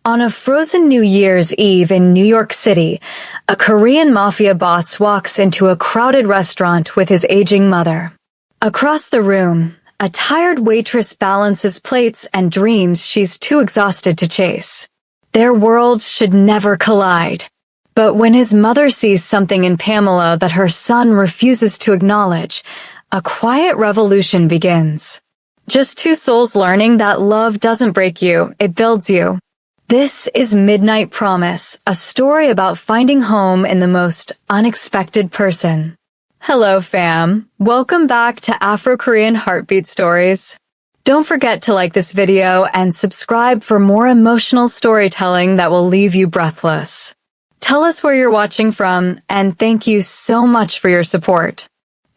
On a frozen New Year's Eve in New York City, a Korean mafia boss walks into a crowded restaurant with his aging mother. Across the room, a tired waitress balances plates and dreams she's too exhausted to chase. Their worlds should never collide. But when his mother sees something in Pamela that her son refuses to acknowledge, a quiet revolution begins. Just two souls learning that love doesn't break you, it builds you. This is Midnight Promise, a story about finding home in the most unexpected person. Hello, fam. Welcome back to Afro-Korean Heartbeat Stories. Don't forget to like this video and subscribe for more emotional storytelling that will leave you breathless. Tell us where you're watching from, and thank you so much for your support.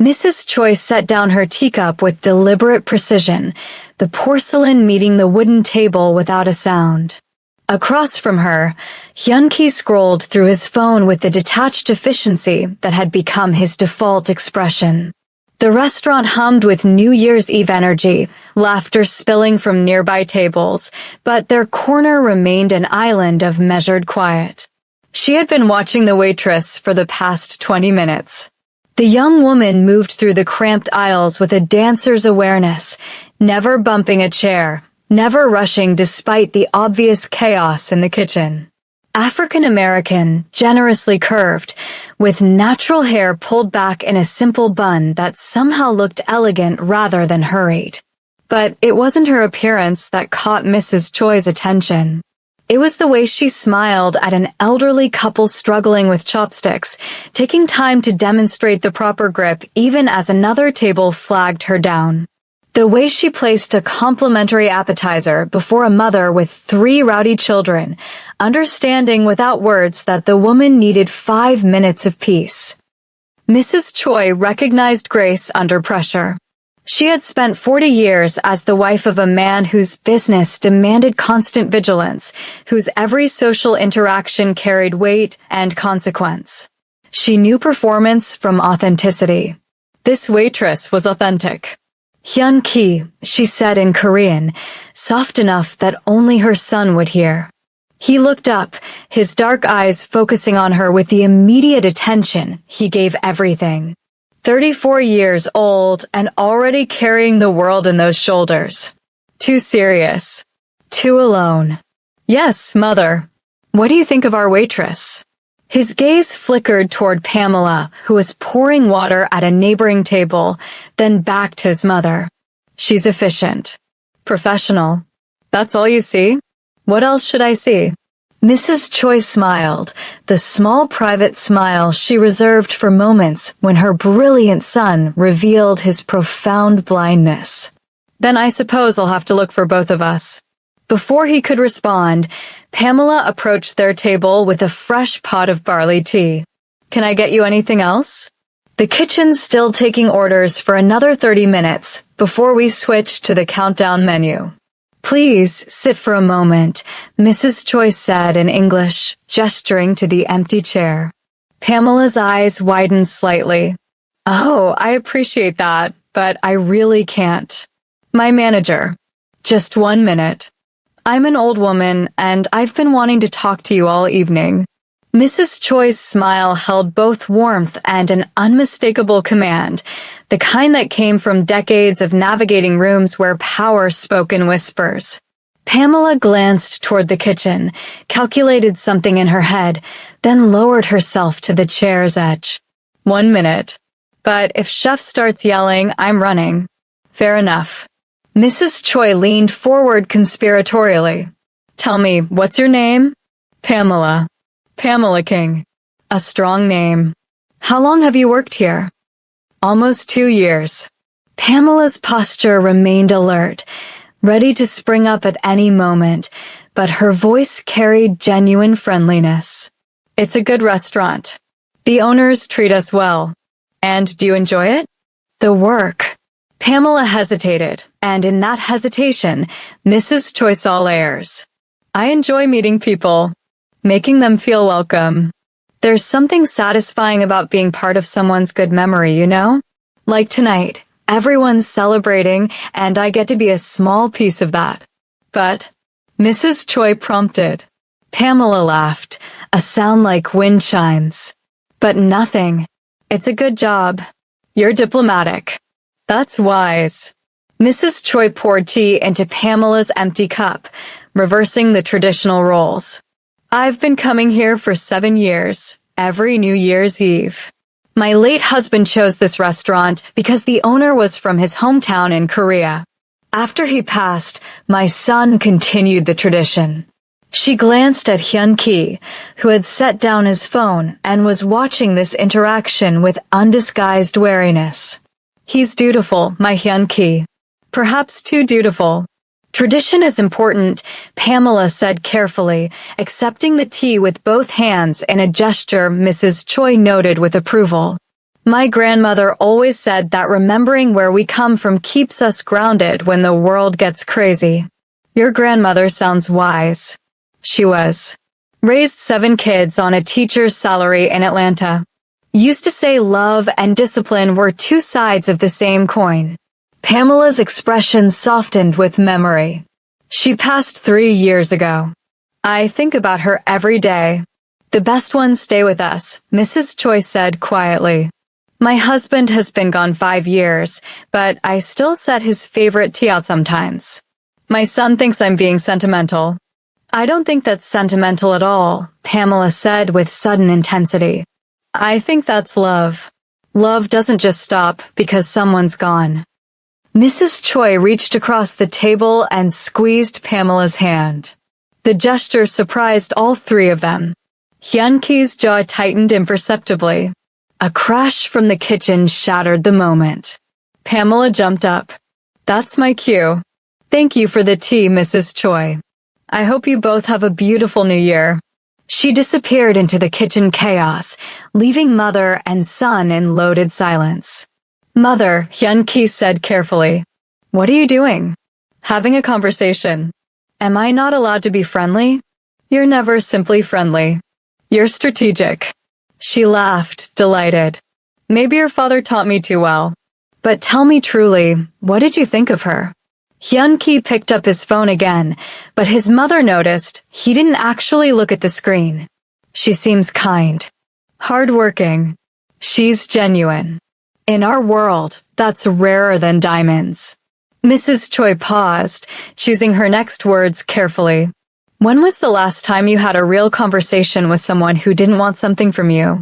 Mrs. Choi set down her teacup with deliberate precision, the porcelain meeting the wooden table without a sound. Across from her, Hyun-ki scrolled through his phone with the detached efficiency that had become his default expression. The restaurant hummed with New Year's Eve energy, laughter spilling from nearby tables, but their corner remained an island of measured quiet. She had been watching the waitress for the past 20 minutes. The young woman moved through the cramped aisles with a dancer's awareness, never bumping a chair, never rushing despite the obvious chaos in the kitchen. African American, generously curved, with natural hair pulled back in a simple bun that somehow looked elegant rather than hurried. But it wasn't her appearance that caught Mrs. Choi's attention. It was the way she smiled at an elderly couple struggling with chopsticks, taking time to demonstrate the proper grip even as another table flagged her down. The way she placed a complimentary appetizer before a mother with 3 rowdy children, understanding without words that the woman needed 5 minutes of peace. Mrs. Choi recognized grace under pressure. She had spent 40 years as the wife of a man whose business demanded constant vigilance, whose every social interaction carried weight and consequence. She knew performance from authenticity. This waitress was authentic. Hyun-ki, she said in Korean, soft enough that only her son would hear. He looked up, his dark eyes focusing on her with the immediate attention he gave everything. 34 years old and already carrying the world in those shoulders. Too serious. Too alone. Yes, mother. What do you think of our waitress? His gaze flickered toward Pamela, who was pouring water at a neighboring table, then back to his mother. She's efficient. Professional. That's all you see? What else should I see? Mrs. Choi smiled, the small private smile she reserved for moments when her brilliant son revealed his profound blindness. Then I suppose I'll have to look for both of us. Before he could respond, Pamela approached their table with a fresh pot of barley tea. Can I get you anything else? The kitchen's still taking orders for another 30 minutes before we switch to the countdown menu. Please sit for a moment, Mrs. Choi said in English, gesturing to the empty chair. Pamela's eyes widened slightly. Oh, I appreciate that, but I really can't. My manager. Just 1 minute. I'm an old woman, and I've been wanting to talk to you all evening. Mrs. Choi's smile held both warmth and an unmistakable command, the kind that came from decades of navigating rooms where power spoke in whispers. Pamela glanced toward the kitchen, calculated something in her head, then lowered herself to the chair's edge. 1 minute. But if Chef starts yelling, I'm running. Fair enough. Mrs. Choi leaned forward conspiratorially. Tell me, what's your name? Pamela. Pamela King. A strong name. How long have you worked here? Almost 2 years. Pamela's posture remained alert, ready to spring up at any moment, but her voice carried genuine friendliness. It's a good restaurant. The owners treat us well. And do you enjoy it? The work. Pamela hesitated, and in that hesitation, Mrs. Choi saw layers. I enjoy meeting people, making them feel welcome. There's something satisfying about being part of someone's good memory, you know? Like tonight, everyone's celebrating, and I get to be a small piece of that. But, Mrs. Choi prompted, Pamela laughed, a sound like wind chimes. But nothing. It's a good job. You're diplomatic. That's wise. Mrs. Choi poured tea into Pamela's empty cup, reversing the traditional roles. I've been coming here for 7 years, every New Year's Eve. My late husband chose this restaurant because the owner was from his hometown in Korea. After he passed, my son continued the tradition. She glanced at Hyun-ki, who had set down his phone and was watching this interaction with undisguised wariness. He's dutiful, my Hyun-ki. Perhaps too dutiful. Tradition is important, Pamela said carefully, accepting the tea with both hands in a gesture Mrs. Choi noted with approval. My grandmother always said that remembering where we come from keeps us grounded when the world gets crazy. Your grandmother sounds wise. She was. Raised 7 kids on a teacher's salary in Atlanta. Used to say love and discipline were 2 sides of the same coin. Pamela's expression softened with memory. She passed 3 years ago. I think about her every day. The best ones stay with us, Mrs. Choi said quietly. My husband has been gone 5 years, but I still set his favorite tea out sometimes. My son thinks I'm being sentimental. I don't think that's sentimental at all, Pamela said with sudden intensity. I think that's love. Love doesn't just stop because someone's gone. Mrs. Choi reached across the table and squeezed Pamela's hand. The gesture surprised all 3 of them. Hyun-ki's jaw tightened imperceptibly. A crash from the kitchen shattered the moment. Pamela jumped up. That's my cue. Thank you for the tea, Mrs. Choi. I hope you both have a beautiful new year. She disappeared into the kitchen chaos, leaving mother and son in loaded silence. Mother, Hyun-ki said carefully. What are you doing? Having a conversation. Am I not allowed to be friendly? You're never simply friendly. You're strategic. She laughed, delighted. Maybe your father taught me too well. But tell me truly, what did you think of her? Hyun-ki picked up his phone again, but his mother noticed he didn't actually look at the screen. She seems kind. Hardworking. She's genuine. In our world, that's rarer than diamonds. Mrs. Choi paused, choosing her next words carefully. When was the last time you had a real conversation with someone who didn't want something from you?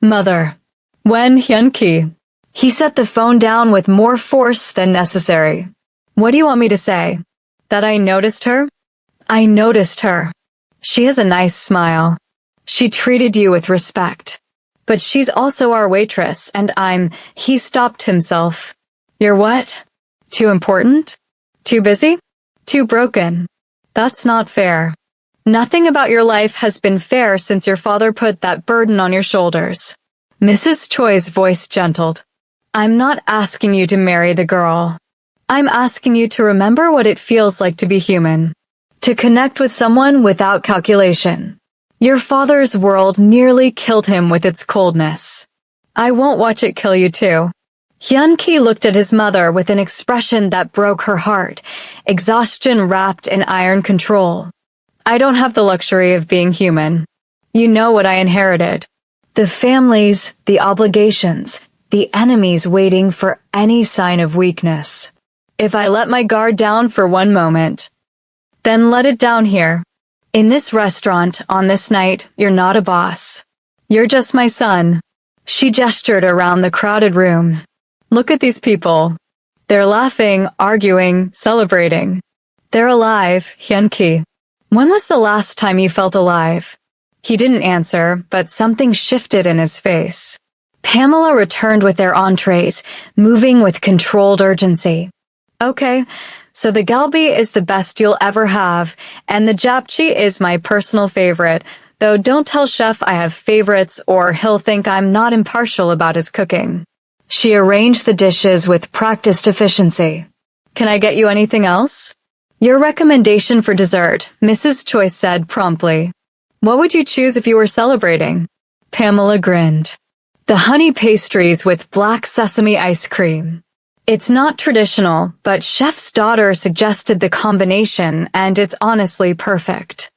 Mother. When, Hyun-ki? He set the phone down with more force than necessary. What do you want me to say? That I noticed her? I noticed her. She has a nice smile. She treated you with respect. But she's also our waitress, and he stopped himself. You're what? Too important? Too busy? Too broken. That's not fair. Nothing about your life has been fair since your father put that burden on your shoulders. Mrs. Choi's voice gentled. I'm not asking you to marry the girl. I'm asking you to remember what it feels like to be human. To connect with someone without calculation. Your father's world nearly killed him with its coldness. I won't watch it kill you too. Hyun-ki looked at his mother with an expression that broke her heart, exhaustion wrapped in iron control. I don't have the luxury of being human. You know what I inherited. The families, the obligations, the enemies waiting for any sign of weakness. If I let my guard down for one moment, then let it down here. In this restaurant, on this night, you're not a boss. You're just my son. She gestured around the crowded room. Look at these people. They're laughing, arguing, celebrating. They're alive, Hyun-ki. When was the last time you felt alive? He didn't answer, but something shifted in his face. Pamela returned with their entrees, moving with controlled urgency. Okay, so the galbi is the best you'll ever have, and the japchae is my personal favorite, though don't tell Chef I have favorites or he'll think I'm not impartial about his cooking. She arranged the dishes with practiced efficiency. Can I get you anything else? Your recommendation for dessert, Mrs. Choi said promptly. What would you choose if you were celebrating? Pamela grinned. The honey pastries with black sesame ice cream. It's not traditional, but Chef's daughter suggested the combination, and it's honestly perfect.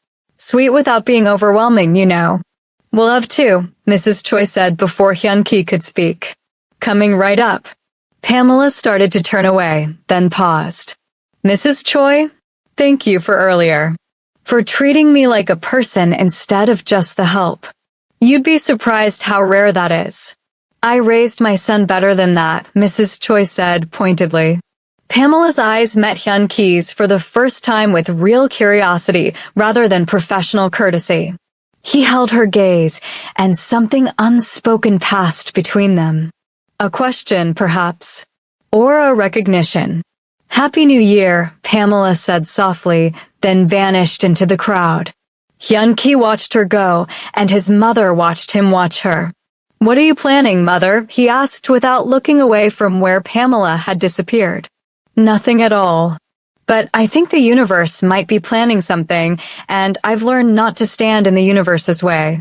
Sweet without being overwhelming, you know. We'll have two, Mrs. Choi said before Hyun-ki could speak. Coming right up. Pamela started to turn away, then paused. Mrs. Choi, thank you for earlier. For treating me like a person instead of just the help. You'd be surprised how rare that is. I raised my son better than that, Mrs. Choi said pointedly. Pamela's eyes met Hyun-ki's for the first time with real curiosity rather than professional courtesy. He held her gaze, and something unspoken passed between them. A question, perhaps. Or a recognition. Happy New Year, Pamela said softly, then vanished into the crowd. Hyun-ki watched her go, and his mother watched him watch her. What are you planning, Mother? He asked without looking away from where Pamela had disappeared. Nothing at all. But I think the universe might be planning something, and I've learned not to stand in the universe's way.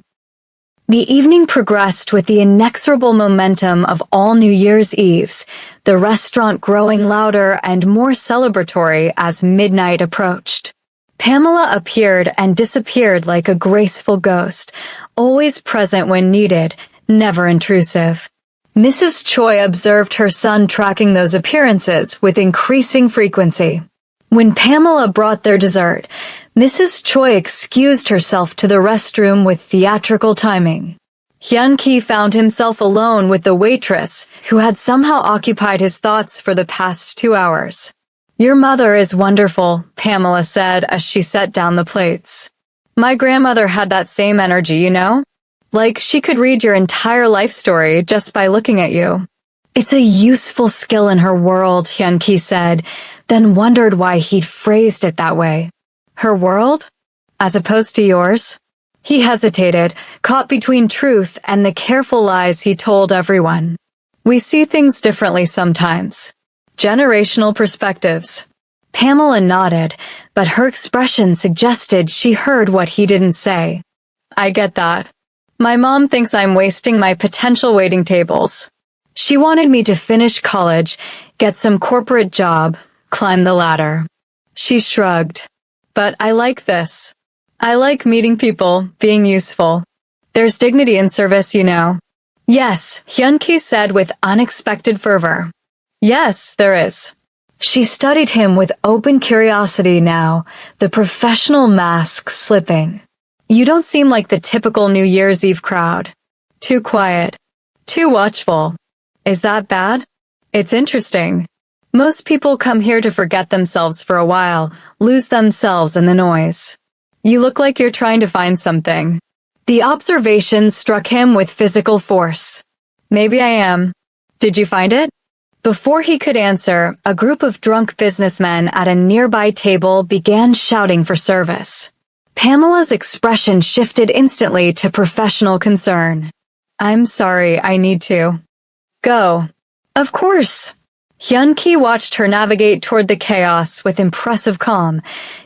The evening progressed with the inexorable momentum of all New Year's Eves, the restaurant growing louder and more celebratory as midnight approached. Pamela appeared and disappeared like a graceful ghost, always present when needed, never intrusive. Mrs. Choi observed her son tracking those appearances with increasing frequency. When Pamela brought their dessert, Mrs. Choi excused herself to the restroom with theatrical timing. Hyun-ki found himself alone with the waitress, who had somehow occupied his thoughts for the past 2 hours. Your mother is wonderful, Pamela said as she set down the plates. My grandmother had that same energy, you know? Like she could read your entire life story just by looking at you. It's a useful skill in her world, Hyun-ki said, then wondered why he'd phrased it that way. Her world? As opposed to yours? He hesitated, caught between truth and the careful lies he told everyone. We see things differently sometimes. Generational perspectives. Pamela nodded, but her expression suggested she heard what he didn't say. I get that. My mom thinks I'm wasting my potential waiting tables. She wanted me to finish college, get some corporate job, climb the ladder. She shrugged. But I like this. I like meeting people, being useful. There's dignity in service, you know. Yes, Hyun-ki said with unexpected fervor. Yes, there is. She studied him with open curiosity now, the professional mask slipping. You don't seem like the typical New Year's Eve crowd. Too quiet. Too watchful. Is that bad? It's interesting. Most people come here to forget themselves for a while, lose themselves in the noise. You look like you're trying to find something. The observation struck him with physical force. Maybe I am. Did you find it? Before he could answer, a group of drunk businessmen at a nearby table began shouting for service. Pamela's expression shifted instantly to professional concern. I'm sorry, I need to. Go. Of course. Hyun-ki watched her navigate toward the chaos with impressive calm,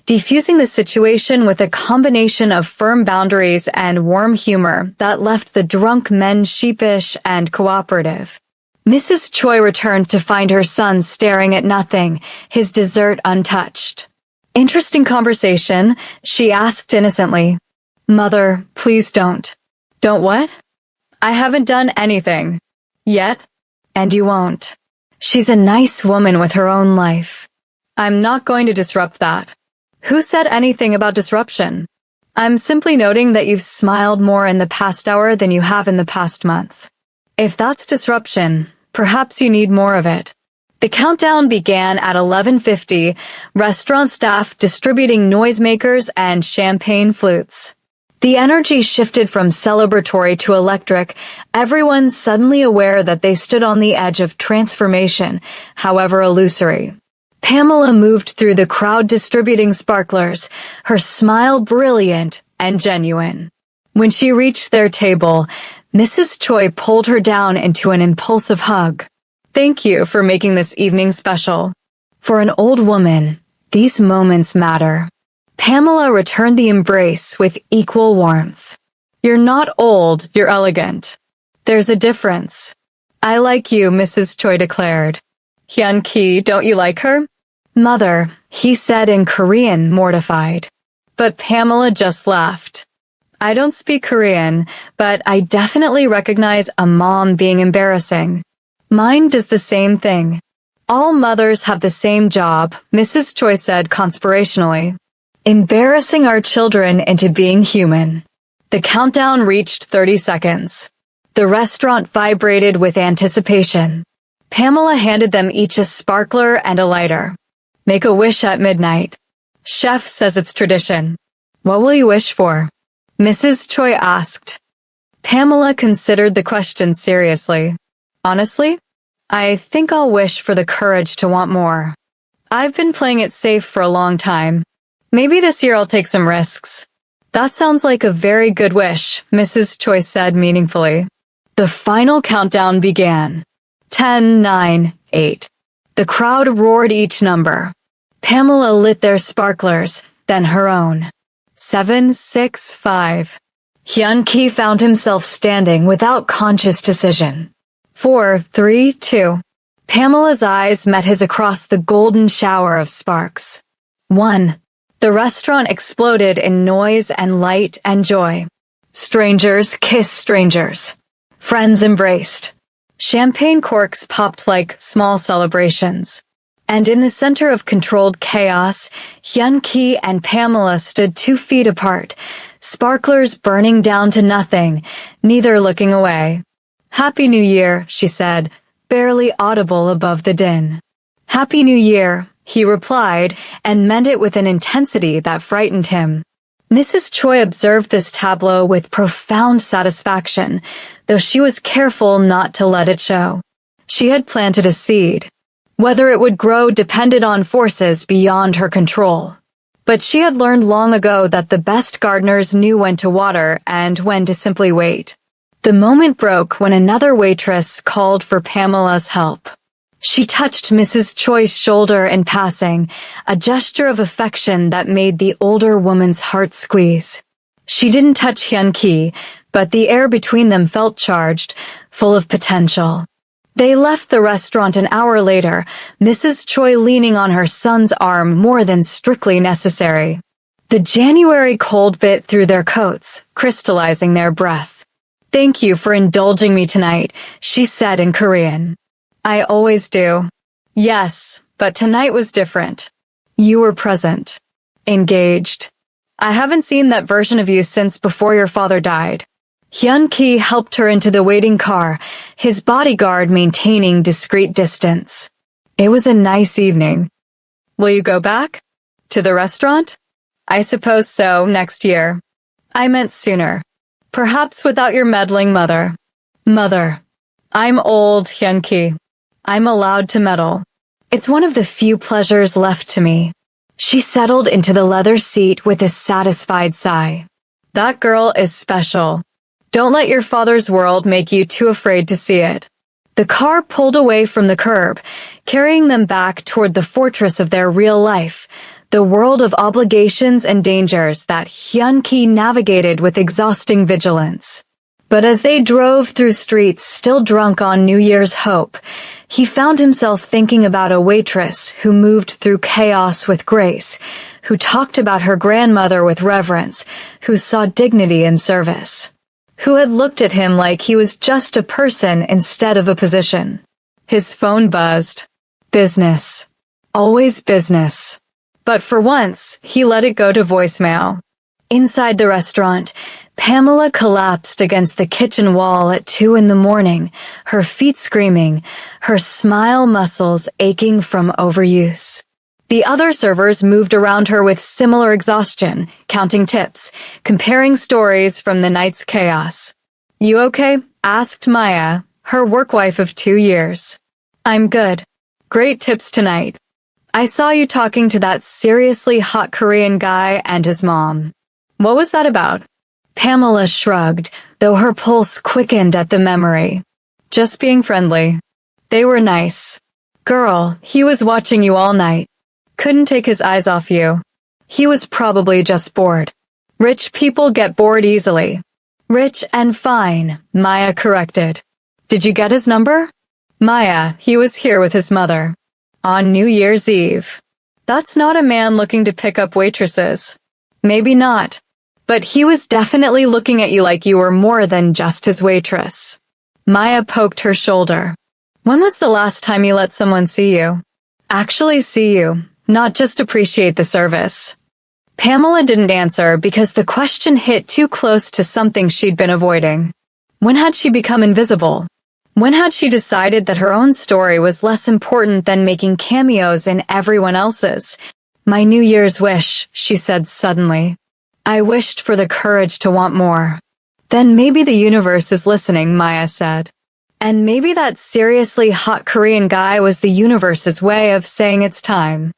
defusing the situation with a combination of firm boundaries and warm humor that left the drunk men sheepish and cooperative. Mrs. Choi returned to find her son staring at nothing, his dessert untouched. Interesting conversation, she asked innocently. Mother, please don't. Don't what? I haven't done anything. Yet? And you won't. She's a nice woman with her own life. I'm not going to disrupt that. Who said anything about disruption? I'm simply noting that you've smiled more in the past hour than you have in the past month. If that's disruption, perhaps you need more of it. The countdown began at 11:50, restaurant staff distributing noisemakers and champagne flutes. The energy shifted from celebratory to electric, everyone suddenly aware that they stood on the edge of transformation, however illusory. Pamela moved through the crowd distributing sparklers, her smile brilliant and genuine. When she reached their table, Mrs. Choi pulled her down into an impulsive hug. Thank you for making this evening special. For an old woman, these moments matter. Pamela returned the embrace with equal warmth. You're not old, you're elegant. There's a difference. I like you, Mrs. Choi declared. Hyun-ki, don't you like her? Mother, he said in Korean, mortified. but Pamela just laughed. I don't speak Korean, but I definitely recognize a mom being embarrassing. Mine does the same thing. All mothers have the same job, Mrs. Choi said conspirationally. Embarrassing our children into being human. The countdown reached 30 seconds. The restaurant vibrated with anticipation. Pamela handed them each a sparkler and a lighter. Make a wish at midnight. Chef says it's tradition. What will you wish for? Mrs. Choi asked. Pamela considered the question seriously. Honestly, I think I'll wish for the courage to want more. I've been playing it safe for a long time. Maybe this year I'll take some risks. That sounds like a very good wish, Mrs. Choi said meaningfully. The final countdown began. 10, 9, 8. The crowd roared each number. Pamela lit their sparklers, then her own. 7, 6, 5. Hyun-ki found himself standing without conscious decision. 4, 3, 2. Pamela's eyes met his across the golden shower of sparks. 1. The restaurant exploded in noise and light and joy. Strangers kissed strangers. Friends embraced. Champagne corks popped like small celebrations. And in the center of controlled chaos, Hyun-ki and Pamela stood 2 feet apart, sparklers burning down to nothing, neither looking away. Happy New Year, she said, barely audible above the din. Happy New Year, he replied, and meant it with an intensity that frightened him. Mrs. Choi observed this tableau with profound satisfaction, though she was careful not to let it show. She had planted a seed. Whether it would grow depended on forces beyond her control. But she had learned long ago that the best gardeners knew when to water and when to simply wait. The moment broke when another waitress called for Pamela's help. She touched Mrs. Choi's shoulder in passing, a gesture of affection that made the older woman's heart squeeze. She didn't touch Hyun-ki, but the air between them felt charged, full of potential. They left the restaurant an hour later, Mrs. Choi leaning on her son's arm more than strictly necessary. The January cold bit through their coats, crystallizing their breath. Thank you for indulging me tonight, she said in Korean. I always do. Yes, but tonight was different. You were present. Engaged. I haven't seen that version of you since before your father died. Hyun-ki helped her into the waiting car, his bodyguard maintaining discreet distance. It was a nice evening. Will you go back? To the restaurant? I suppose so, next year. I meant sooner. Perhaps without your meddling mother. Mother. I'm old, Hyun-ki. I'm allowed to meddle. It's one of the few pleasures left to me. She settled into the leather seat with a satisfied sigh. That girl is special. Don't let your father's world make you too afraid to see it. The car pulled away from the curb, carrying them back toward the fortress of their real life, the world of obligations and dangers that Hyun-ki navigated with exhausting vigilance. But as they drove through streets still drunk on New Year's hope, he found himself thinking about a waitress who moved through chaos with grace, who talked about her grandmother with reverence, who saw dignity in service, who had looked at him like he was just a person instead of a position. His phone buzzed. Business. Always business. But for once, he let it go to voicemail. Inside the restaurant, Pamela collapsed against the kitchen wall at 2 a.m, her feet screaming, her smile muscles aching from overuse. The other servers moved around her with similar exhaustion, counting tips, comparing stories from the night's chaos. You okay? Asked Maya, her work wife of 2 years. I'm good. Great tips tonight. I saw you talking to that seriously hot Korean guy and his mom. What was that about? Pamela shrugged, though her pulse quickened at the memory. Just being friendly. They were nice. Girl, he was watching you all night. Couldn't take his eyes off you. He was probably just bored. Rich people get bored easily. Rich and fine, Maya corrected. Did you get his number? Maya, he was here with his mother. On New Year's Eve. That's not a man looking to pick up waitresses. Maybe not. But he was definitely looking at you like you were more than just his waitress. Maya poked her shoulder. When was the last time you let someone see you? Actually see you, not just appreciate the service. Pamela didn't answer because the question hit too close to something she'd been avoiding. When had she become invisible? When had she decided that her own story was less important than making cameos in everyone else's? My New Year's wish, she said suddenly. I wished for the courage to want more. Then maybe the universe is listening, Maya said. And maybe that seriously hot Korean guy was the universe's way of saying it's time.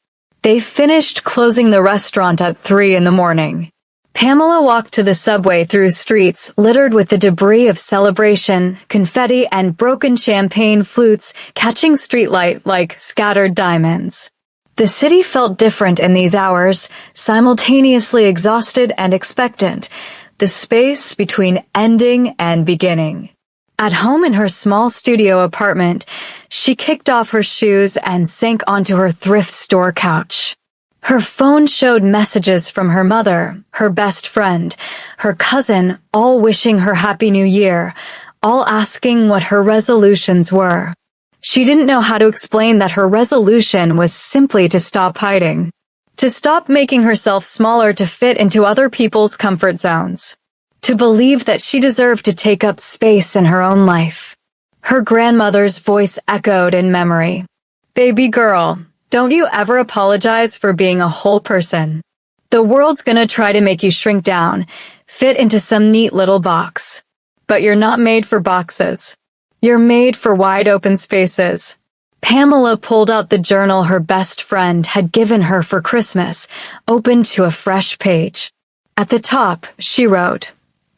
They finished closing the restaurant at 3 in the morning. Pamela walked to the subway through streets littered with the debris of celebration, confetti, and broken champagne flutes catching streetlight like scattered diamonds. The city felt different in these hours, simultaneously exhausted and expectant, the space between ending and beginning. At home in her small studio apartment, she kicked off her shoes and sank onto her thrift store couch. Her phone showed messages from her mother, her best friend, her cousin, all wishing her Happy New Year, all asking what her resolutions were. She didn't know how to explain that her resolution was simply to stop hiding, to stop making herself smaller to fit into other people's comfort zones, to believe that she deserved to take up space in her own life. Her grandmother's voice echoed in memory. Baby girl, don't you ever apologize for being a whole person. The world's gonna try to make you shrink down, fit into some neat little box. But you're not made for boxes. You're made for wide open spaces. Pamela pulled out the journal her best friend had given her for Christmas, opened to a fresh page. At the top, she wrote,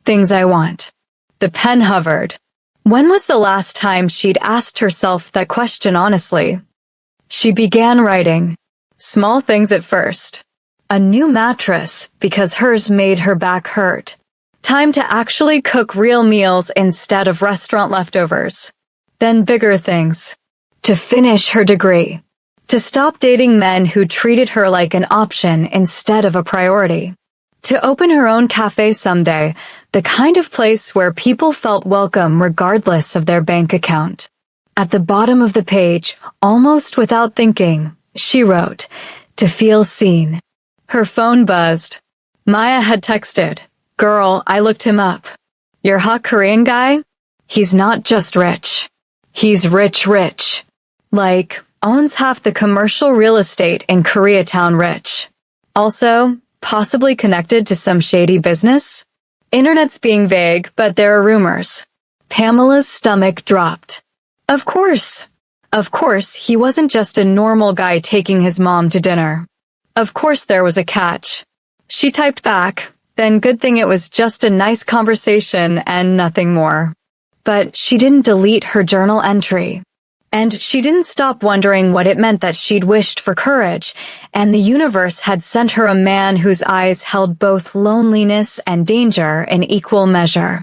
Things I want. The pen hovered. When was the last time she'd asked herself that question honestly? She began writing. Small things at first. A new mattress because hers made her back hurt. Time to actually cook real meals instead of restaurant leftovers. Then bigger things. To finish her degree. To stop dating men who treated her like an option instead of a priority. To open her own cafe someday, the kind of place where people felt welcome regardless of their bank account. At the bottom of the page, almost without thinking, she wrote, To feel seen. Her phone buzzed. Maya had texted, Girl, I looked him up. Your hot Korean guy? He's not just rich. He's rich. Like, owns half the commercial real estate in Koreatown rich. Also, possibly connected to some shady business? Internet's being vague, but there are rumors. Pamela's stomach dropped. Of course, he wasn't just a normal guy taking his mom to dinner. Of course there was a catch. She typed back, then good thing it was just a nice conversation and nothing more. But she didn't delete her journal entry. And she didn't stop wondering what it meant that she'd wished for courage, and the universe had sent her a man whose eyes held both loneliness and danger in equal measure.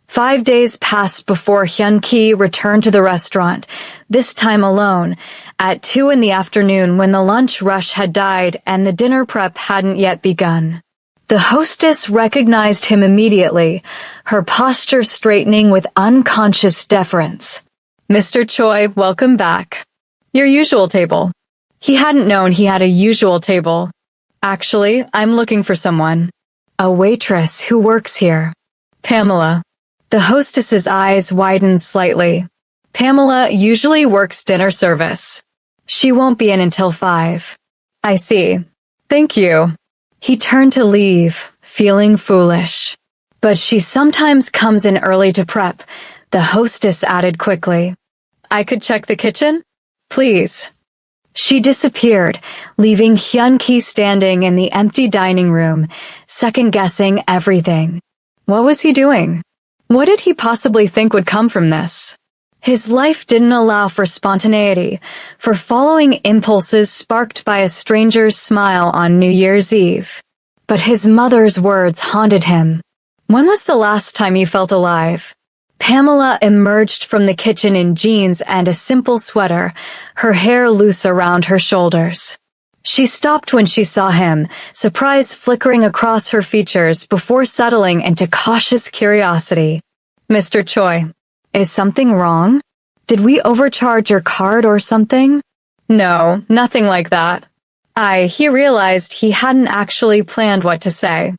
5 days passed before Hyun-ki returned to the restaurant, this time alone, at 2 in the afternoon when the lunch rush had died and the dinner prep hadn't yet begun. The hostess recognized him immediately, her posture straightening with unconscious deference. Mr. Choi, welcome back. Your usual table. He hadn't known he had a usual table. Actually, I'm looking for someone. A waitress who works here. Pamela. The hostess's eyes widened slightly. Pamela usually works dinner service. She won't be in until 5. I see. Thank you. He turned to leave, feeling foolish. But she sometimes comes in early to prep, the hostess added quickly. I could check the kitchen? Please. She disappeared, leaving Hyun-ki standing in the empty dining room, second-guessing everything. What was he doing? What did he possibly think would come from this? His life didn't allow for spontaneity, for following impulses sparked by a stranger's smile on New Year's Eve. But his mother's words haunted him. When was the last time you felt alive? Pamela emerged from the kitchen in jeans and a simple sweater, her hair loose around her shoulders. She stopped when she saw him, surprise flickering across her features before settling into cautious curiosity. Mr. Choi, is something wrong? Did we overcharge your card or something? No, nothing like that. He realized he hadn't actually planned what to say.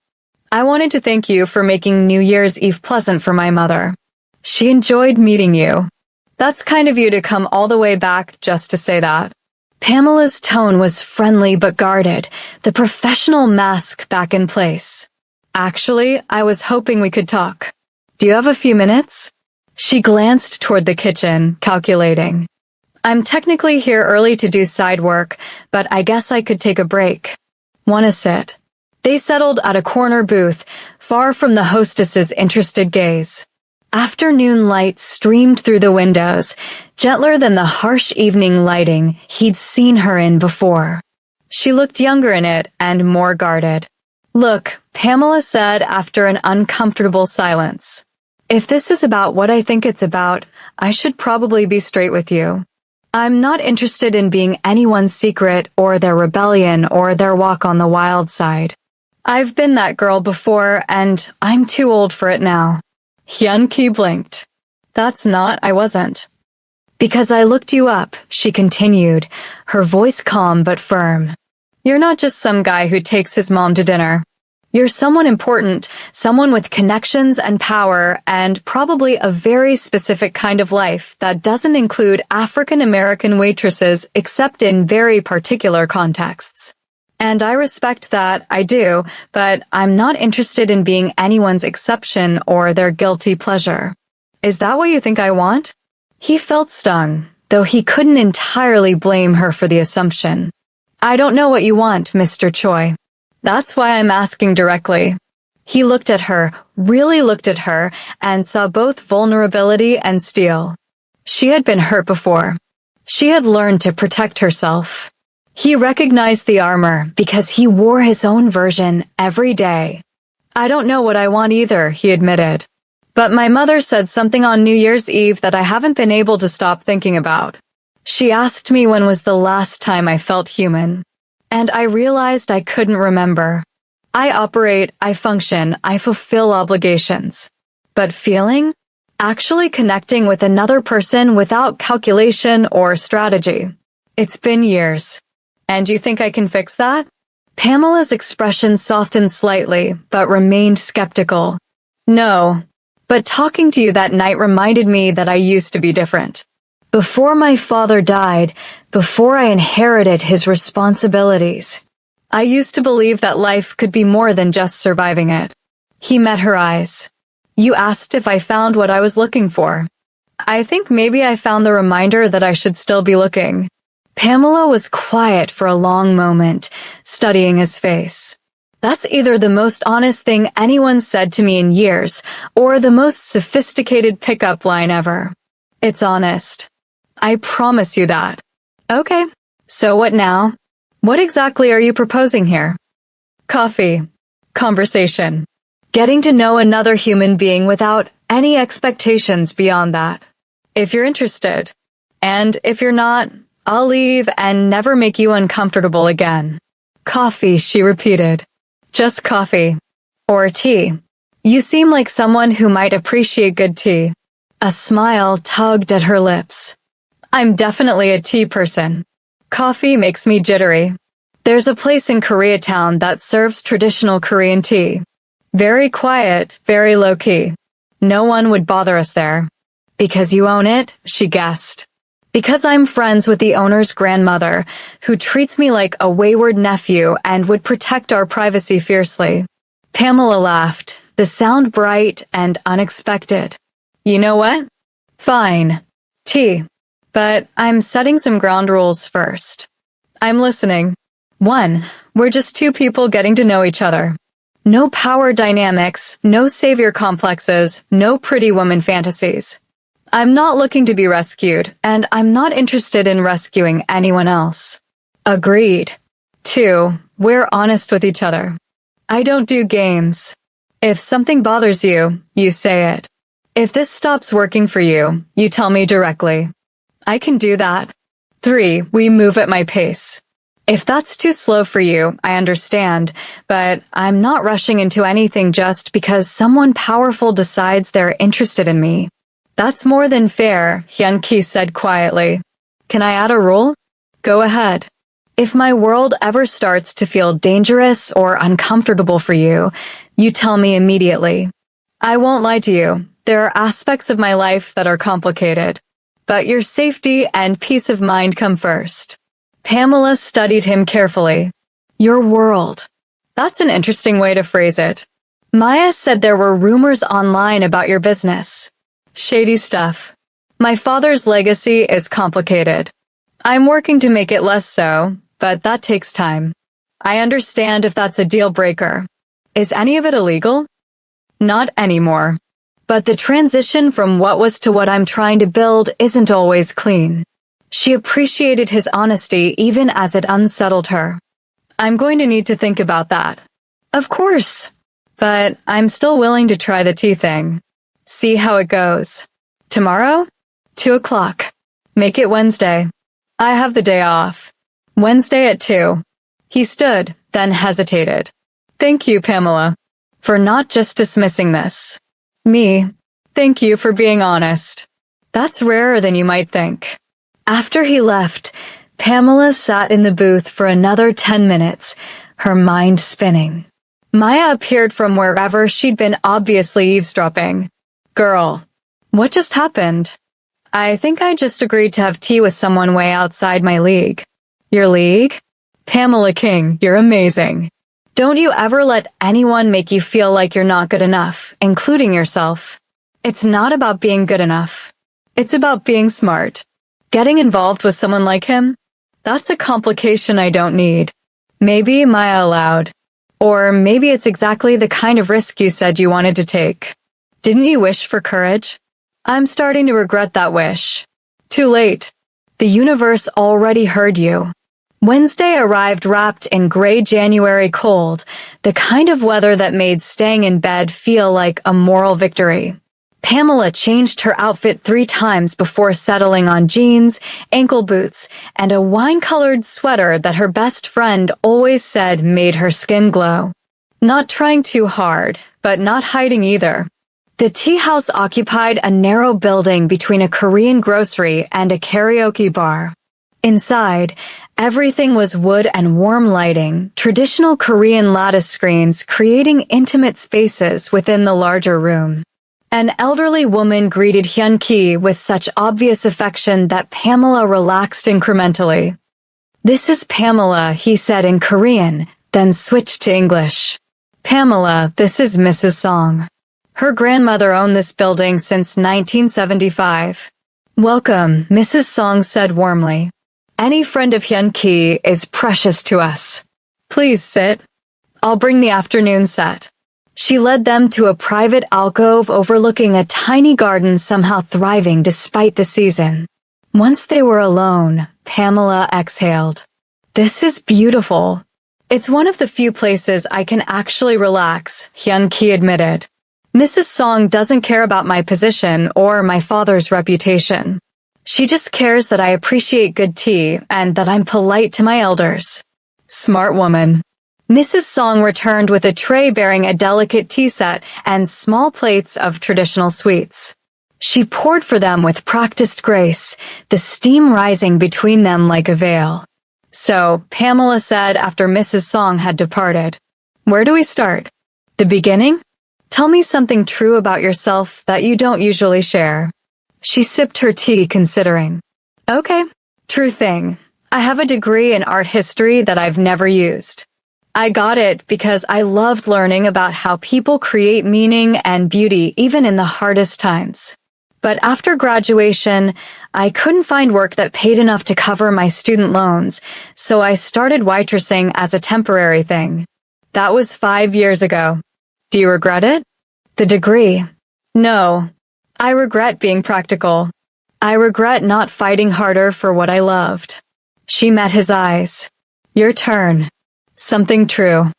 I wanted to thank you for making New Year's Eve pleasant for my mother. She enjoyed meeting you. That's kind of you to come all the way back just to say that. Pamela's tone was friendly but guarded, the professional mask back in place. Actually, I was hoping we could talk. Do you have a few minutes? She glanced toward the kitchen, calculating. I'm technically here early to do side work, but I guess I could take a break. Wanna sit? They settled at a corner booth, far from the hostess's interested gaze. Afternoon light streamed through the windows, gentler than the harsh evening lighting he'd seen her in before. She looked younger in it and more guarded. Look, Pamela said after an uncomfortable silence. If this is about what I think it's about, I should probably be straight with you. I'm not interested in being anyone's secret or their rebellion or their walk on the wild side. I've been that girl before, and I'm too old for it now. Hyun-ki blinked. I wasn't. Because I looked you up, she continued, her voice calm but firm. You're not just some guy who takes his mom to dinner. You're someone important, someone with connections and power, and probably a very specific kind of life that doesn't include African American waitresses except in very particular contexts. And I respect that, I do, but I'm not interested in being anyone's exception or their guilty pleasure. Is that what you think I want? He felt stung, though he couldn't entirely blame her for the assumption. I don't know what you want, Mr. Choi. That's why I'm asking directly. He looked at her, really looked at her, and saw both vulnerability and steel. She had been hurt before. She had learned to protect herself. He recognized the armor because he wore his own version every day. I don't know what I want either, he admitted. But my mother said something on New Year's Eve that I haven't been able to stop thinking about. She asked me when was the last time I felt human. And I realized I couldn't remember. I operate, I function, I fulfill obligations. But feeling? Actually connecting with another person without calculation or strategy. It's been years. And you think I can fix that? Pamela's expression softened slightly, but remained skeptical. No. But talking to you that night reminded me that I used to be different. Before my father died, before I inherited his responsibilities, I used to believe that life could be more than just surviving it. He met her eyes. You asked if I found what I was looking for. I think maybe I found the reminder that I should still be looking. Pamela was quiet for a long moment, studying his face. That's either the most honest thing anyone said to me in years, or the most sophisticated pickup line ever. It's honest. I promise you that. Okay, so what now? What exactly are you proposing here? Coffee. Conversation. Getting to know another human being without any expectations beyond that. If you're interested. And if you're not, I'll leave and never make you uncomfortable again. Coffee, she repeated. Just coffee. Or tea. You seem like someone who might appreciate good tea. A smile tugged at her lips. I'm definitely a tea person. Coffee makes me jittery. There's a place in Koreatown that serves traditional Korean tea. Very quiet, very low-key. No one would bother us there. Because you own it, she guessed. Because I'm friends with the owner's grandmother, who treats me like a wayward nephew and would protect our privacy fiercely. Pamela laughed, the sound bright and unexpected. You know what? Fine. Tea. But I'm setting some ground rules first. I'm listening. 1. We're just two people getting to know each other. No power dynamics, no savior complexes, no pretty woman fantasies. I'm not looking to be rescued, and I'm not interested in rescuing anyone else. Agreed. 2. We're honest with each other. I don't do games. If something bothers you, you say it. If this stops working for you, you tell me directly. I can do that. 3. We move at my pace. If that's too slow for you, I understand, but I'm not rushing into anything just because someone powerful decides they're interested in me. That's more than fair, Hyun-ki said quietly. Can I add a rule? Go ahead. If my world ever starts to feel dangerous or uncomfortable for you, you tell me immediately. I won't lie to you. There are aspects of my life that are complicated, but your safety and peace of mind come first. Pamela studied him carefully. Your world. That's an interesting way to phrase it. Maya said there were rumors online about your business. Shady stuff. My father's legacy is complicated. I'm working to make it less so, but that takes time. I understand if that's a deal breaker. Is any of it illegal? Not anymore. But the transition from what was to what I'm trying to build isn't always clean. She appreciated his honesty even as it unsettled her. I'm going to need to think about that. Of course. But I'm still willing to try the tea thing. See how it goes. Tomorrow? 2 o'clock. Make it Wednesday. I have the day off. Wednesday at 2. He stood, then hesitated. Thank you, Pamela, for not just dismissing this. Me, thank you for being honest. That's rarer than you might think. After he left, Pamela sat in the booth for another 10 minutes, her mind spinning. Maya appeared from wherever she'd been obviously eavesdropping. Girl, what just happened? I think I just agreed to have tea with someone way outside my league. Your league? Pamela King, you're amazing. Don't you ever let anyone make you feel like you're not good enough, including yourself. It's not about being good enough. It's about being smart. Getting involved with someone like him? That's a complication I don't need. Maybe Maya allowed. Or maybe it's exactly the kind of risk you said you wanted to take. Didn't you wish for courage? I'm starting to regret that wish. Too late. The universe already heard you. Wednesday arrived wrapped in gray January cold, the kind of weather that made staying in bed feel like a moral victory. Pamela changed her outfit 3 times before settling on jeans, ankle boots, and a wine-colored sweater that her best friend always said made her skin glow. Not trying too hard, but not hiding either. The tea house occupied a narrow building between a Korean grocery and a karaoke bar. Inside, everything was wood and warm lighting, traditional Korean lattice screens creating intimate spaces within the larger room. An elderly woman greeted Hyun-ki with such obvious affection that Pamela relaxed incrementally. This is Pamela, he said in Korean, then switched to English. Pamela, this is Mrs. Song. Her grandmother owned this building since 1975. Welcome, Mrs. Song said warmly. Any friend of Hyun-ki is precious to us. Please sit. I'll bring the afternoon set. She led them to a private alcove overlooking a tiny garden somehow thriving despite the season. Once they were alone, Pamela exhaled. This is beautiful. It's one of the few places I can actually relax, Hyun-ki admitted. Mrs. Song doesn't care about my position or my father's reputation. She just cares that I appreciate good tea and that I'm polite to my elders. Smart woman. Mrs. Song returned with a tray bearing a delicate tea set and small plates of traditional sweets. She poured for them with practiced grace, the steam rising between them like a veil. So, Pamela said after Mrs. Song had departed, where do we start? The beginning? Tell me something true about yourself that you don't usually share. She sipped her tea, considering. Okay, true thing. I have a degree in art history that I've never used. I got it because I loved learning about how people create meaning and beauty even in the hardest times. But after graduation, I couldn't find work that paid enough to cover my student loans, so I started waitressing as a temporary thing. That was 5 years ago. Do you regret it? The degree? No. I regret being practical. I regret not fighting harder for what I loved. She met his eyes. Your turn. Something true.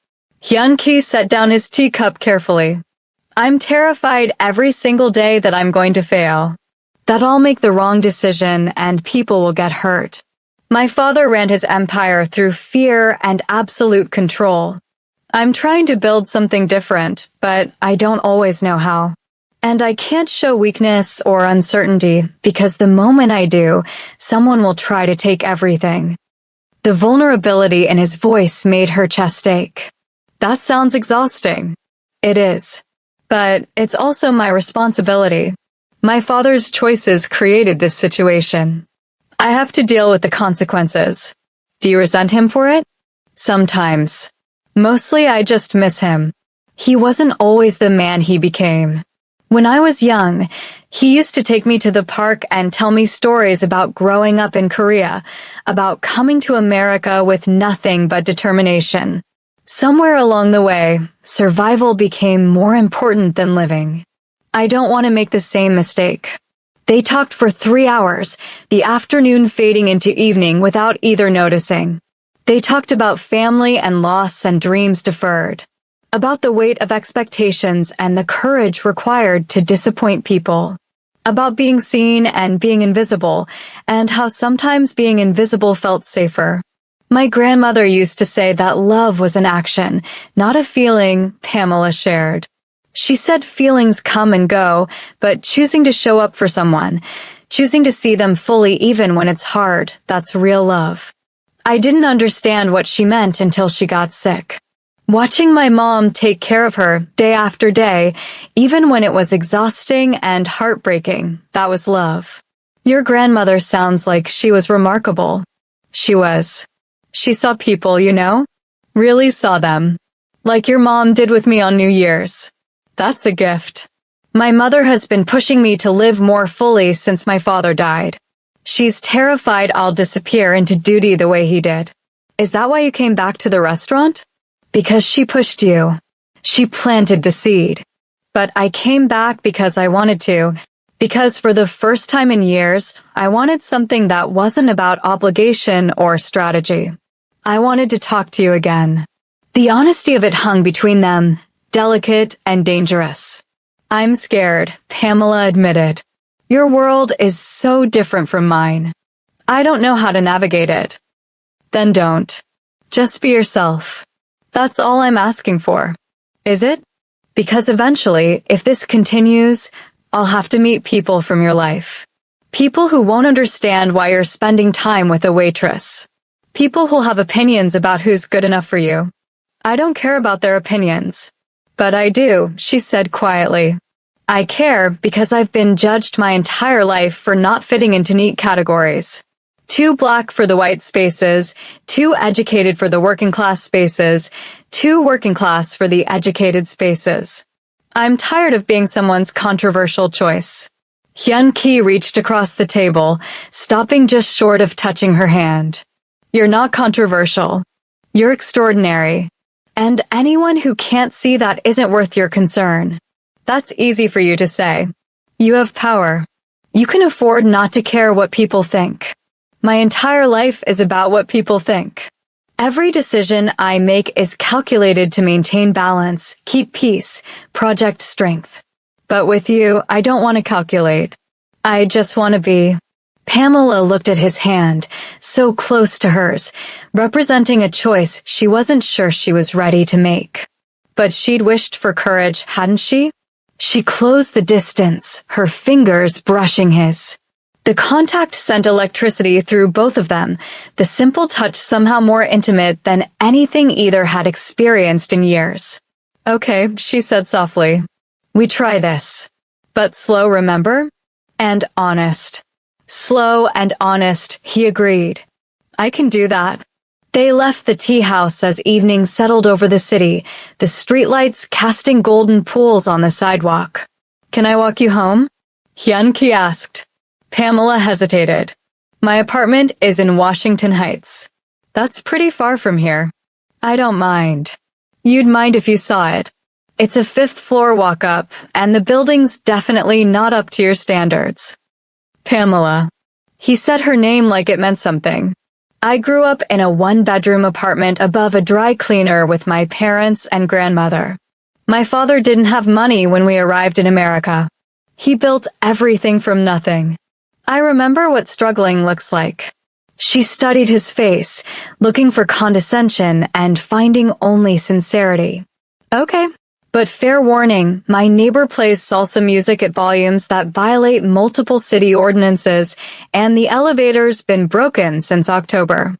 Hyun-ki set down his teacup carefully. I'm terrified every single day that I'm going to fail. That I'll make the wrong decision and people will get hurt. My father ran his empire through fear and absolute control. I'm trying to build something different, but I don't always know how. And I can't show weakness or uncertainty because the moment I do, someone will try to take everything. The vulnerability in his voice made her chest ache. That sounds exhausting. It is. But it's also my responsibility. My father's choices created this situation. I have to deal with the consequences. Do you resent him for it? Sometimes. Mostly I just miss him. He wasn't always the man he became. When I was young, he used to take me to the park and tell me stories about growing up in Korea, about coming to America with nothing but determination. Somewhere along the way, survival became more important than living. I don't want to make the same mistake. They talked for 3 hours, the afternoon fading into evening without either noticing. They talked about family and loss and dreams deferred. About the weight of expectations and the courage required to disappoint people. About being seen and being invisible, and how sometimes being invisible felt safer. My grandmother used to say that love was an action, not a feeling, Pamela shared. She said feelings come and go, but choosing to show up for someone, choosing to see them fully even when it's hard, that's real love. I didn't understand what she meant until she got sick. Watching my mom take care of her day after day, even when it was exhausting and heartbreaking, that was love. Your grandmother sounds like she was remarkable. She was. She saw people, you know? Really saw them. Like your mom did with me on New Year's. That's a gift. My mother has been pushing me to live more fully since my father died. She's terrified I'll disappear into duty the way he did. Is that why you came back to the restaurant? Because she pushed you. She planted the seed. But I came back because I wanted to. Because for the first time in years, I wanted something that wasn't about obligation or strategy. I wanted to talk to you again. The honesty of it hung between them, delicate and dangerous. I'm scared, Pamela admitted. Your world is so different from mine. I don't know how to navigate it. Then don't. Just be yourself. That's all I'm asking for. Is it? Because eventually, if this continues, I'll have to meet people from your life. People who won't understand why you're spending time with a waitress. People who'll have opinions about who's good enough for you. I don't care about their opinions. But I do, she said quietly. I care because I've been judged my entire life for not fitting into neat categories. Too black for the white spaces, too educated for the working class spaces, too working class for the educated spaces. I'm tired of being someone's controversial choice. Hyun Ki reached across the table, stopping just short of touching her hand. You're not controversial. You're extraordinary. And anyone who can't see that isn't worth your concern. That's easy for you to say. You have power. You can afford not to care what people think. My entire life is about what people think. Every decision I make is calculated to maintain balance, keep peace, project strength. But with you, I don't want to calculate. I just want to be. Pamela looked at his hand, so close to hers, representing a choice she wasn't sure she was ready to make. But she'd wished for courage, hadn't she? She closed the distance, her fingers brushing his. The contact sent electricity through both of them, the simple touch somehow more intimate than anything either had experienced in years. Okay, she said softly. We try this. But slow, remember? And honest. Slow and honest, he agreed. I can do that. They left the tea house as evening settled over the city, the streetlights casting golden pools on the sidewalk. Can I walk you home? Hyun Ki asked. Pamela hesitated. My apartment is in Washington Heights. That's pretty far from here. I don't mind. You'd mind if you saw it. It's a 5th floor walk up, and the building's definitely not up to your standards. Pamela. He said her name like it meant something. I grew up in a 1-bedroom apartment above a dry cleaner with my parents and grandmother. My father didn't have money when we arrived in America. He built everything from nothing. I remember what struggling looks like. She studied his face, looking for condescension and finding only sincerity. Okay. But fair warning, my neighbor plays salsa music at volumes that violate multiple city ordinances, and the elevator's been broken since October.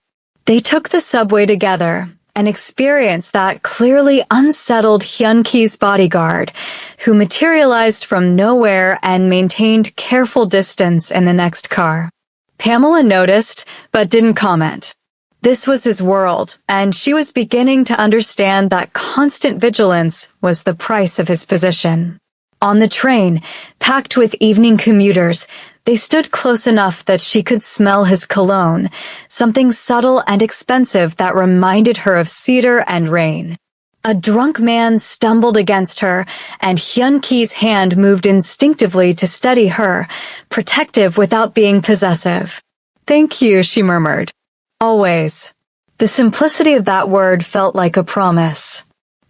They took the subway together, an experience that clearly unsettled Hyun-Ki's bodyguard, who materialized from nowhere and maintained careful distance in the next car. Pamela noticed, but didn't comment. This was his world, and she was beginning to understand that constant vigilance was the price of his position. On the train, packed with evening commuters, they stood close enough that she could smell his cologne, something subtle and expensive that reminded her of cedar and rain. A drunk man stumbled against her, and Hyun-Ki's hand moved instinctively to steady her, protective without being possessive. "Thank you," she murmured. "Always." The simplicity of that word felt like a promise.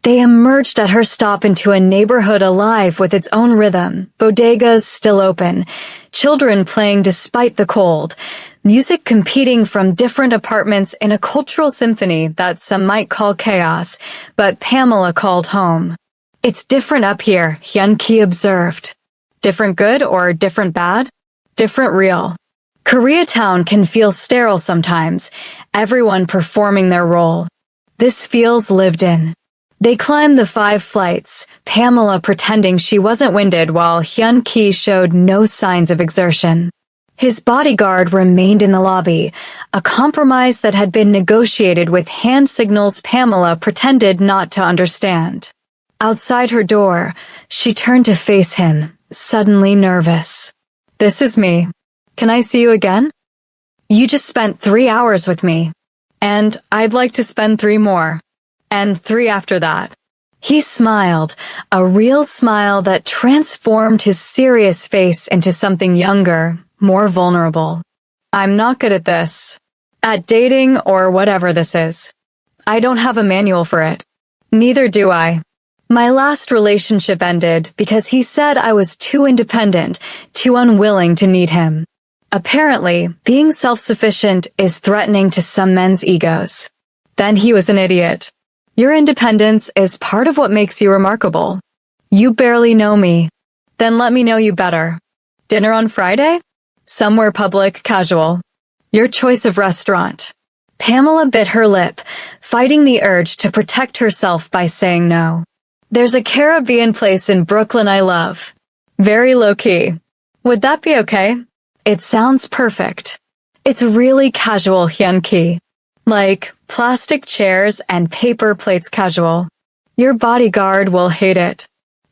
They emerged at her stop into a neighborhood alive with its own rhythm, bodegas still open, children playing despite the cold, music competing from different apartments in a cultural symphony that some might call chaos, but Pamela called home. "It's different up here," Hyun-Ki observed. Different good or different bad? Different real. Koreatown can feel sterile sometimes, everyone performing their role. This feels lived in. They climbed the 5 flights, Pamela pretending she wasn't winded while Hyun-Ki showed no signs of exertion. His bodyguard remained in the lobby, a compromise that had been negotiated with hand signals Pamela pretended not to understand. Outside her door, she turned to face him, suddenly nervous. "This is me. Can I see you again? You just spent 3 hours with me. And I'd like to spend 3 more. And 3 after that." He smiled, a real smile that transformed his serious face into something younger, more vulnerable. "I'm not good at this. At dating or whatever this is. I don't have a manual for it. Neither do I. My last relationship ended because he said I was too independent, too unwilling to need him. Apparently, being self-sufficient is threatening to some men's egos. Then he was an idiot. Your independence is part of what makes you remarkable. You barely know me. Then let me know you better. Dinner on Friday? Somewhere public, casual. Your choice of restaurant." Pamela bit her lip, fighting the urge to protect herself by saying no. "There's a Caribbean place in Brooklyn I love. Very low-key. Would that be okay? It sounds perfect. It's really casual, Hyun-Ki. Like plastic chairs and paper plates casual. Your bodyguard will hate it.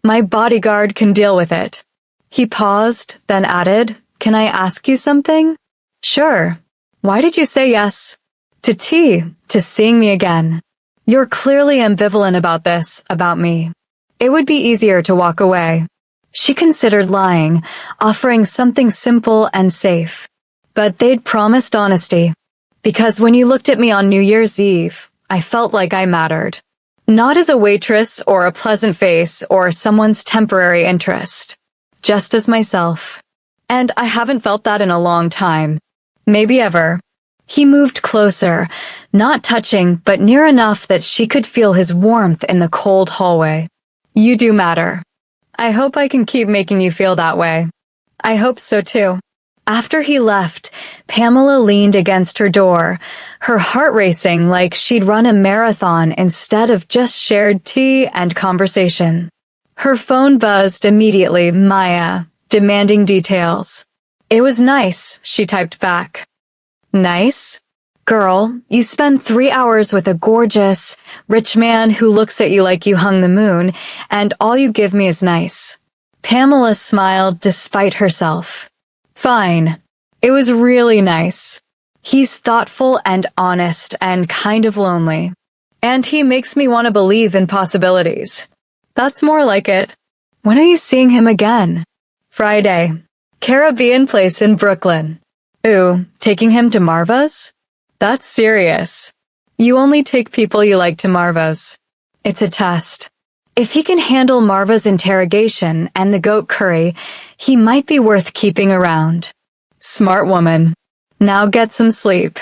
My bodyguard can deal with it." He paused, then added, "Can I ask you something?" "Sure. Why did you say yes?" "To tea, to seeing me again. You're clearly ambivalent about this, about me. It would be easier to walk away." She considered lying, offering something simple and safe. But they'd promised honesty. "Because when you looked at me on New Year's Eve, I felt like I mattered. Not as a waitress or a pleasant face or someone's temporary interest. Just as myself. And I haven't felt that in a long time. Maybe ever." He moved closer, not touching but near enough that she could feel his warmth in the cold hallway. "You do matter. I hope I can keep making you feel that way." "I hope so too." After he left, Pamela leaned against her door, her heart racing like she'd run a marathon instead of just shared tea and conversation. Her phone buzzed immediately, Maya, demanding details. "It was nice," she typed back. "Nice? Girl, you spend 3 hours with a gorgeous, rich man who looks at you like you hung the moon, and all you give me is nice." Pamela smiled despite herself. "Fine. It was really nice. He's thoughtful and honest and kind of lonely. And he makes me want to believe in possibilities. That's more like it. When are you seeing him again?" "Friday. Caribbean place in Brooklyn." "Ooh, taking him to Marva's? That's serious. You only take people you like to Marva's. It's a test. If he can handle Marva's interrogation and the goat curry, he might be worth keeping around." "Smart woman." Now get some sleep.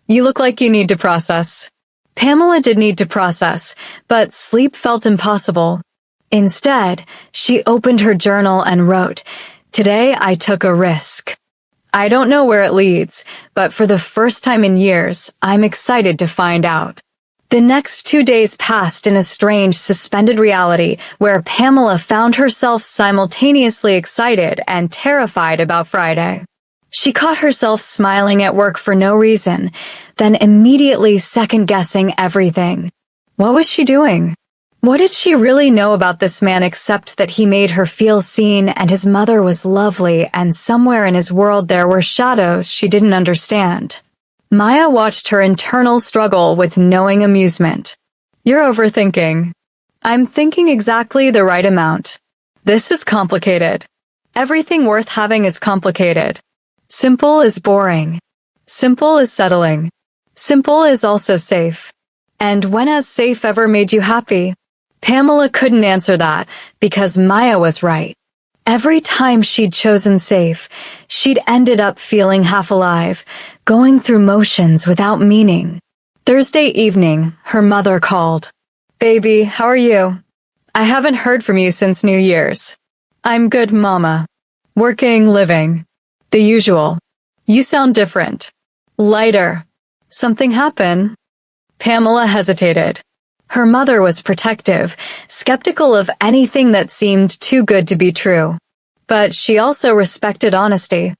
You look like you need to process. Pamela did need to process, but sleep felt impossible. Instead, she opened her journal and wrote, "Today I took a risk. I don't know where it leads, but for the first time in years, I'm excited to find out." The next 2 days passed in a strange, suspended reality where Pamela found herself simultaneously excited and terrified about Friday. She caught herself smiling at work for no reason, then immediately second-guessing everything. What was she doing? What did she really know about this man except that he made her feel seen and his mother was lovely and somewhere in his world there were shadows she didn't understand? Maya watched her internal struggle with knowing amusement. "You're overthinking." "I'm thinking exactly the right amount. This is complicated. Everything worth having is complicated. Simple is boring. Simple is settling. Simple is also safe. And when has safe ever made you happy?" Pamela couldn't answer that because Maya was right. Every time she'd chosen safe, she'd ended up feeling half alive, going through motions without meaning. Thursday evening, her mother called. "Baby, how are you? I haven't heard from you since New Year's." "I'm good, Mama. Working, living. The usual." "You sound different. Lighter. Something happened?" Pamela hesitated. Her mother was protective, skeptical of anything that seemed too good to be true. But she also respected honesty.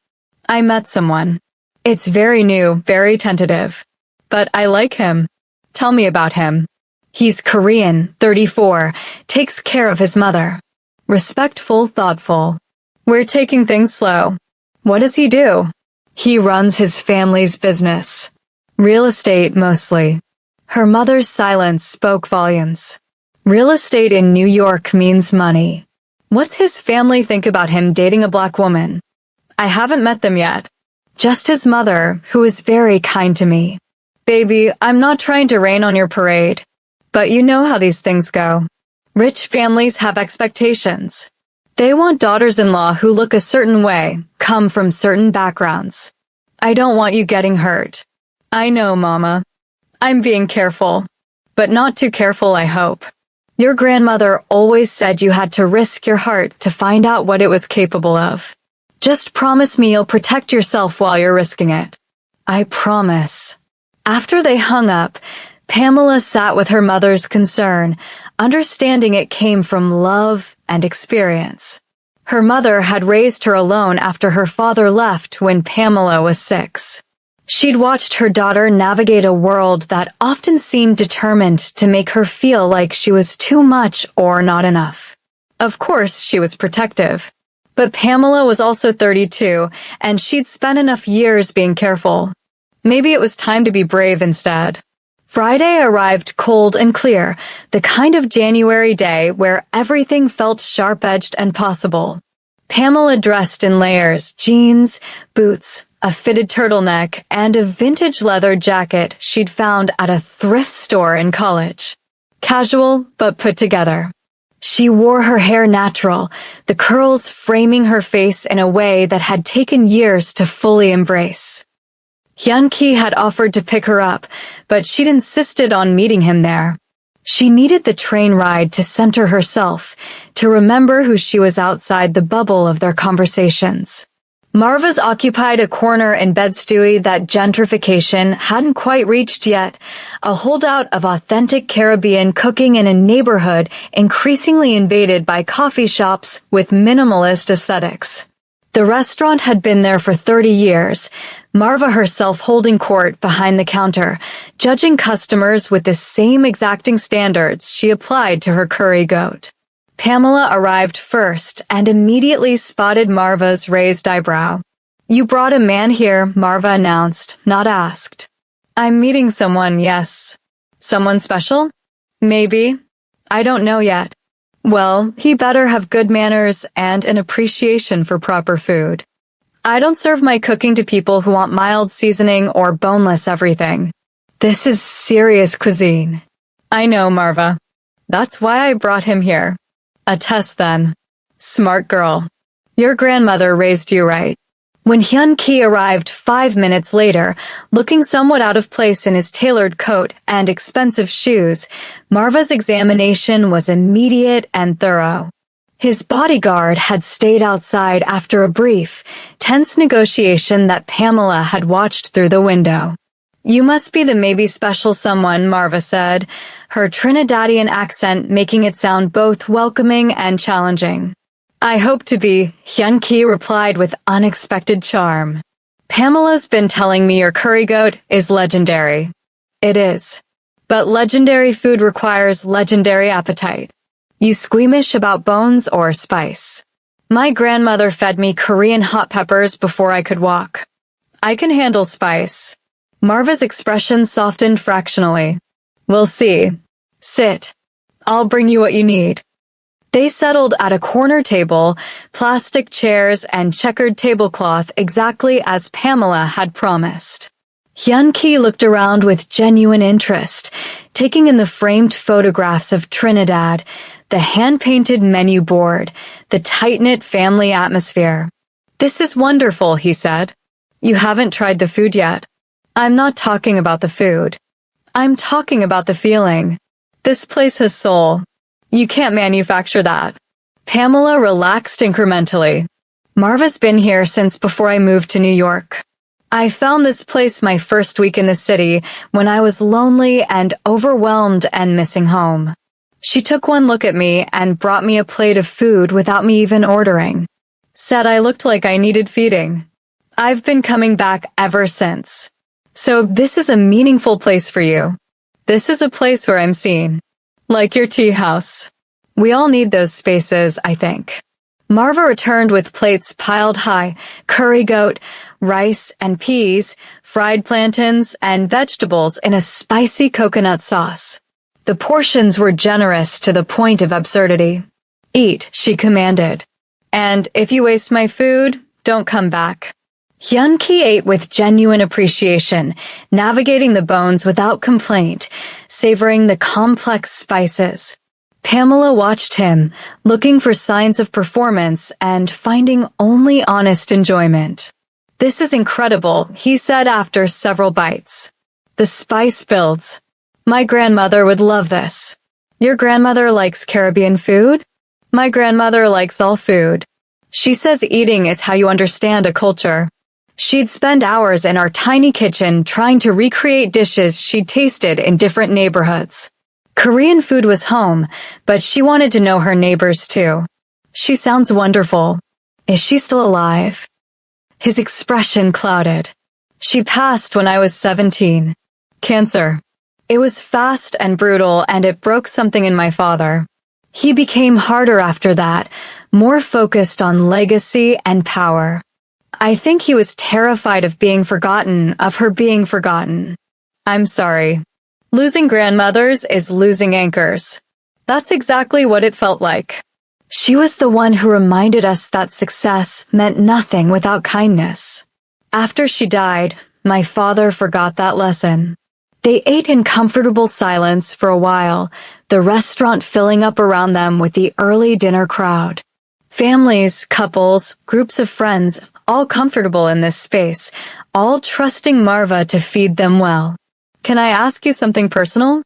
"I met someone. It's very new, very tentative. But I like him. Tell me about him." "He's Korean, 34, takes care of his mother. Respectful, thoughtful. We're taking things slow." "What does he do?" "He runs his family's business. Real estate, mostly." Her mother's silence spoke volumes. Real estate in New York means money. What's his family think about him dating a black woman? "I haven't met them yet. Just his mother, who is very kind to me." "Baby, I'm not trying to rain on your parade. But you know how these things go. Rich families have expectations. They want daughters-in-law who look a certain way, come from certain backgrounds. I don't want you getting hurt." "I know, Mama. I'm being careful. But not too careful, I hope. Your grandmother always said you had to risk your heart to find out what it was capable of. Just promise me you'll protect yourself while you're risking it." "I promise." After they hung up, Pamela sat with her mother's concern, understanding it came from love and experience. Her mother had raised her alone after her father left when Pamela was 6. She'd watched her daughter navigate a world that often seemed determined to make her feel like she was too much or not enough. Of course, she was protective. But Pamela was also 32, and she'd spent enough years being careful. Maybe it was time to be brave instead. Friday arrived cold and clear, the kind of January day where everything felt sharp-edged and possible. Pamela dressed in layers, jeans, boots, a fitted turtleneck, and a vintage leather jacket she'd found at a thrift store in college. Casual, but put together. She wore her hair natural, the curls framing her face in a way that had taken years to fully embrace. Hyun-ki had offered to pick her up, but she'd insisted on meeting him there. She needed the train ride to center herself, to remember who she was outside the bubble of their conversations. Marva's occupied a corner in Bed-Stuy that gentrification hadn't quite reached yet, a holdout of authentic Caribbean cooking in a neighborhood increasingly invaded by coffee shops with minimalist aesthetics. The restaurant had been there for 30 years, Marva herself holding court behind the counter, judging customers with the same exacting standards she applied to her curry goat. Pamela arrived first and immediately spotted Marva's raised eyebrow. "You brought a man here," Marva announced, not asked. "I'm meeting someone, yes." "Someone special?" "Maybe. I don't know yet." "Well, he better have good manners and an appreciation for proper food. I don't serve my cooking to people who want mild seasoning or boneless everything. This is serious cuisine." "I know, Marva. That's why I brought him here." "A test, then." "Smart girl. Your grandmother raised you right." When Hyun-ki arrived 5 minutes later, looking somewhat out of place in his tailored coat and expensive shoes, Marva's examination was immediate and thorough. His bodyguard had stayed outside after a brief, tense negotiation that Pamela had watched through the window. "You must be the maybe special someone," Marva said, her Trinidadian accent making it sound both welcoming and challenging. "I hope to be," Hyun-ki replied with unexpected charm. "Pamela's been telling me your curry goat is legendary." "It is. But legendary food requires legendary appetite. You squeamish about bones or spice?" "My grandmother fed me Korean hot peppers before I could walk. I can handle spice." Marva's expression softened fractionally. "We'll see. Sit. I'll bring you what you need." They settled at a corner table, plastic chairs and checkered tablecloth exactly as Pamela had promised. Hyun-ki looked around with genuine interest, taking in the framed photographs of Trinidad, the hand-painted menu board, the tight-knit family atmosphere. "This is wonderful," he said. "You haven't tried the food yet." "I'm not talking about the food. I'm talking about the feeling. This place has soul. You can't manufacture that." Pamela relaxed incrementally. "Marva's been here since before I moved to New York. I found this place my first week in the city when I was lonely and overwhelmed and missing home. She took one look at me and brought me a plate of food without me even ordering. Said I looked like I needed feeding. I've been coming back ever since. So this is a meaningful place for you. This is a place where I'm seen. Like your tea house. We all need those spaces, I think." Marva returned with plates piled high, curry goat, rice and peas, fried plantains, and vegetables in a spicy coconut sauce. The portions were generous to the point of absurdity. "Eat," she commanded. "And if you waste my food, don't come back." Hyun-ki ate with genuine appreciation, navigating the bones without complaint, savoring the complex spices. Pamela watched him, looking for signs of performance and finding only honest enjoyment. "This is incredible," he said after several bites. "The spice builds. My grandmother would love this." "Your grandmother likes Caribbean food?" "My grandmother likes all food. She says eating is how you understand a culture." She'd spend hours in our tiny kitchen trying to recreate dishes she'd tasted in different neighborhoods. Korean food was home, but she wanted to know her neighbors too. "She sounds wonderful. Is she still alive?" His expression clouded. "She passed when I was 17. Cancer. It was fast and brutal, and it broke something in my father. He became harder after that, more focused on legacy and power. I think he was terrified of being forgotten, of her being forgotten. I'm sorry. Losing grandmothers is losing anchors." That's exactly what it felt like. She was the one who reminded us that success meant nothing without kindness. After she died, my father forgot that lesson. They ate in comfortable silence for a while, the restaurant filling up around them with the early dinner crowd. Families, couples, groups of friends, all comfortable in this space, all trusting Marva to feed them well. "Can I ask you something personal?"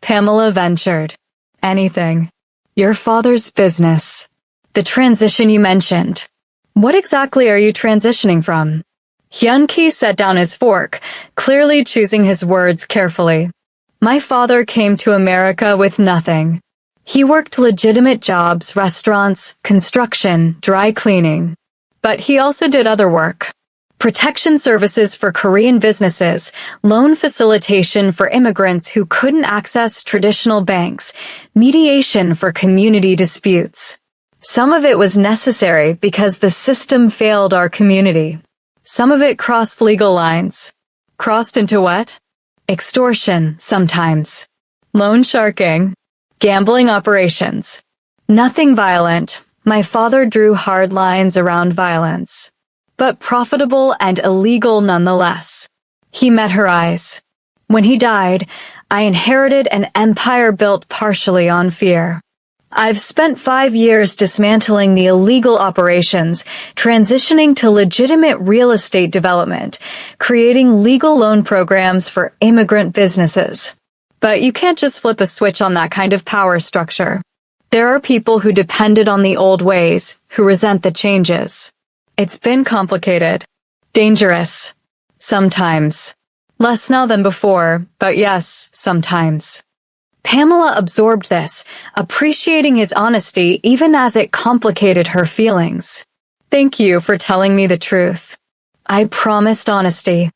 Pamela ventured. "Anything. Your father's business. The transition you mentioned. What exactly are you transitioning from?" Hyun-ki set down his fork, clearly choosing his words carefully. "My father came to America with nothing. He worked legitimate jobs, restaurants, construction, dry cleaning. But he also did other work. Protection services for Korean businesses, loan facilitation for immigrants who couldn't access traditional banks, mediation for community disputes. Some of it was necessary because the system failed our community. Some of it crossed legal lines. Crossed into what? Extortion, sometimes. Loan sharking. Gambling operations. Nothing violent. My father drew hard lines around violence. But profitable and illegal nonetheless." He met her eyes. "When he died, I inherited an empire built partially on fear. I've spent 5 years dismantling the illegal operations, transitioning to legitimate real estate development, creating legal loan programs for immigrant businesses. But you can't just flip a switch on that kind of power structure. There are people who depended on the old ways, who resent the changes. It's been complicated. Dangerous. Sometimes. Less now than before, but yes, sometimes. Pamela absorbed this, appreciating his honesty even as it complicated her feelings. Thank you for telling me the truth. I promised honesty.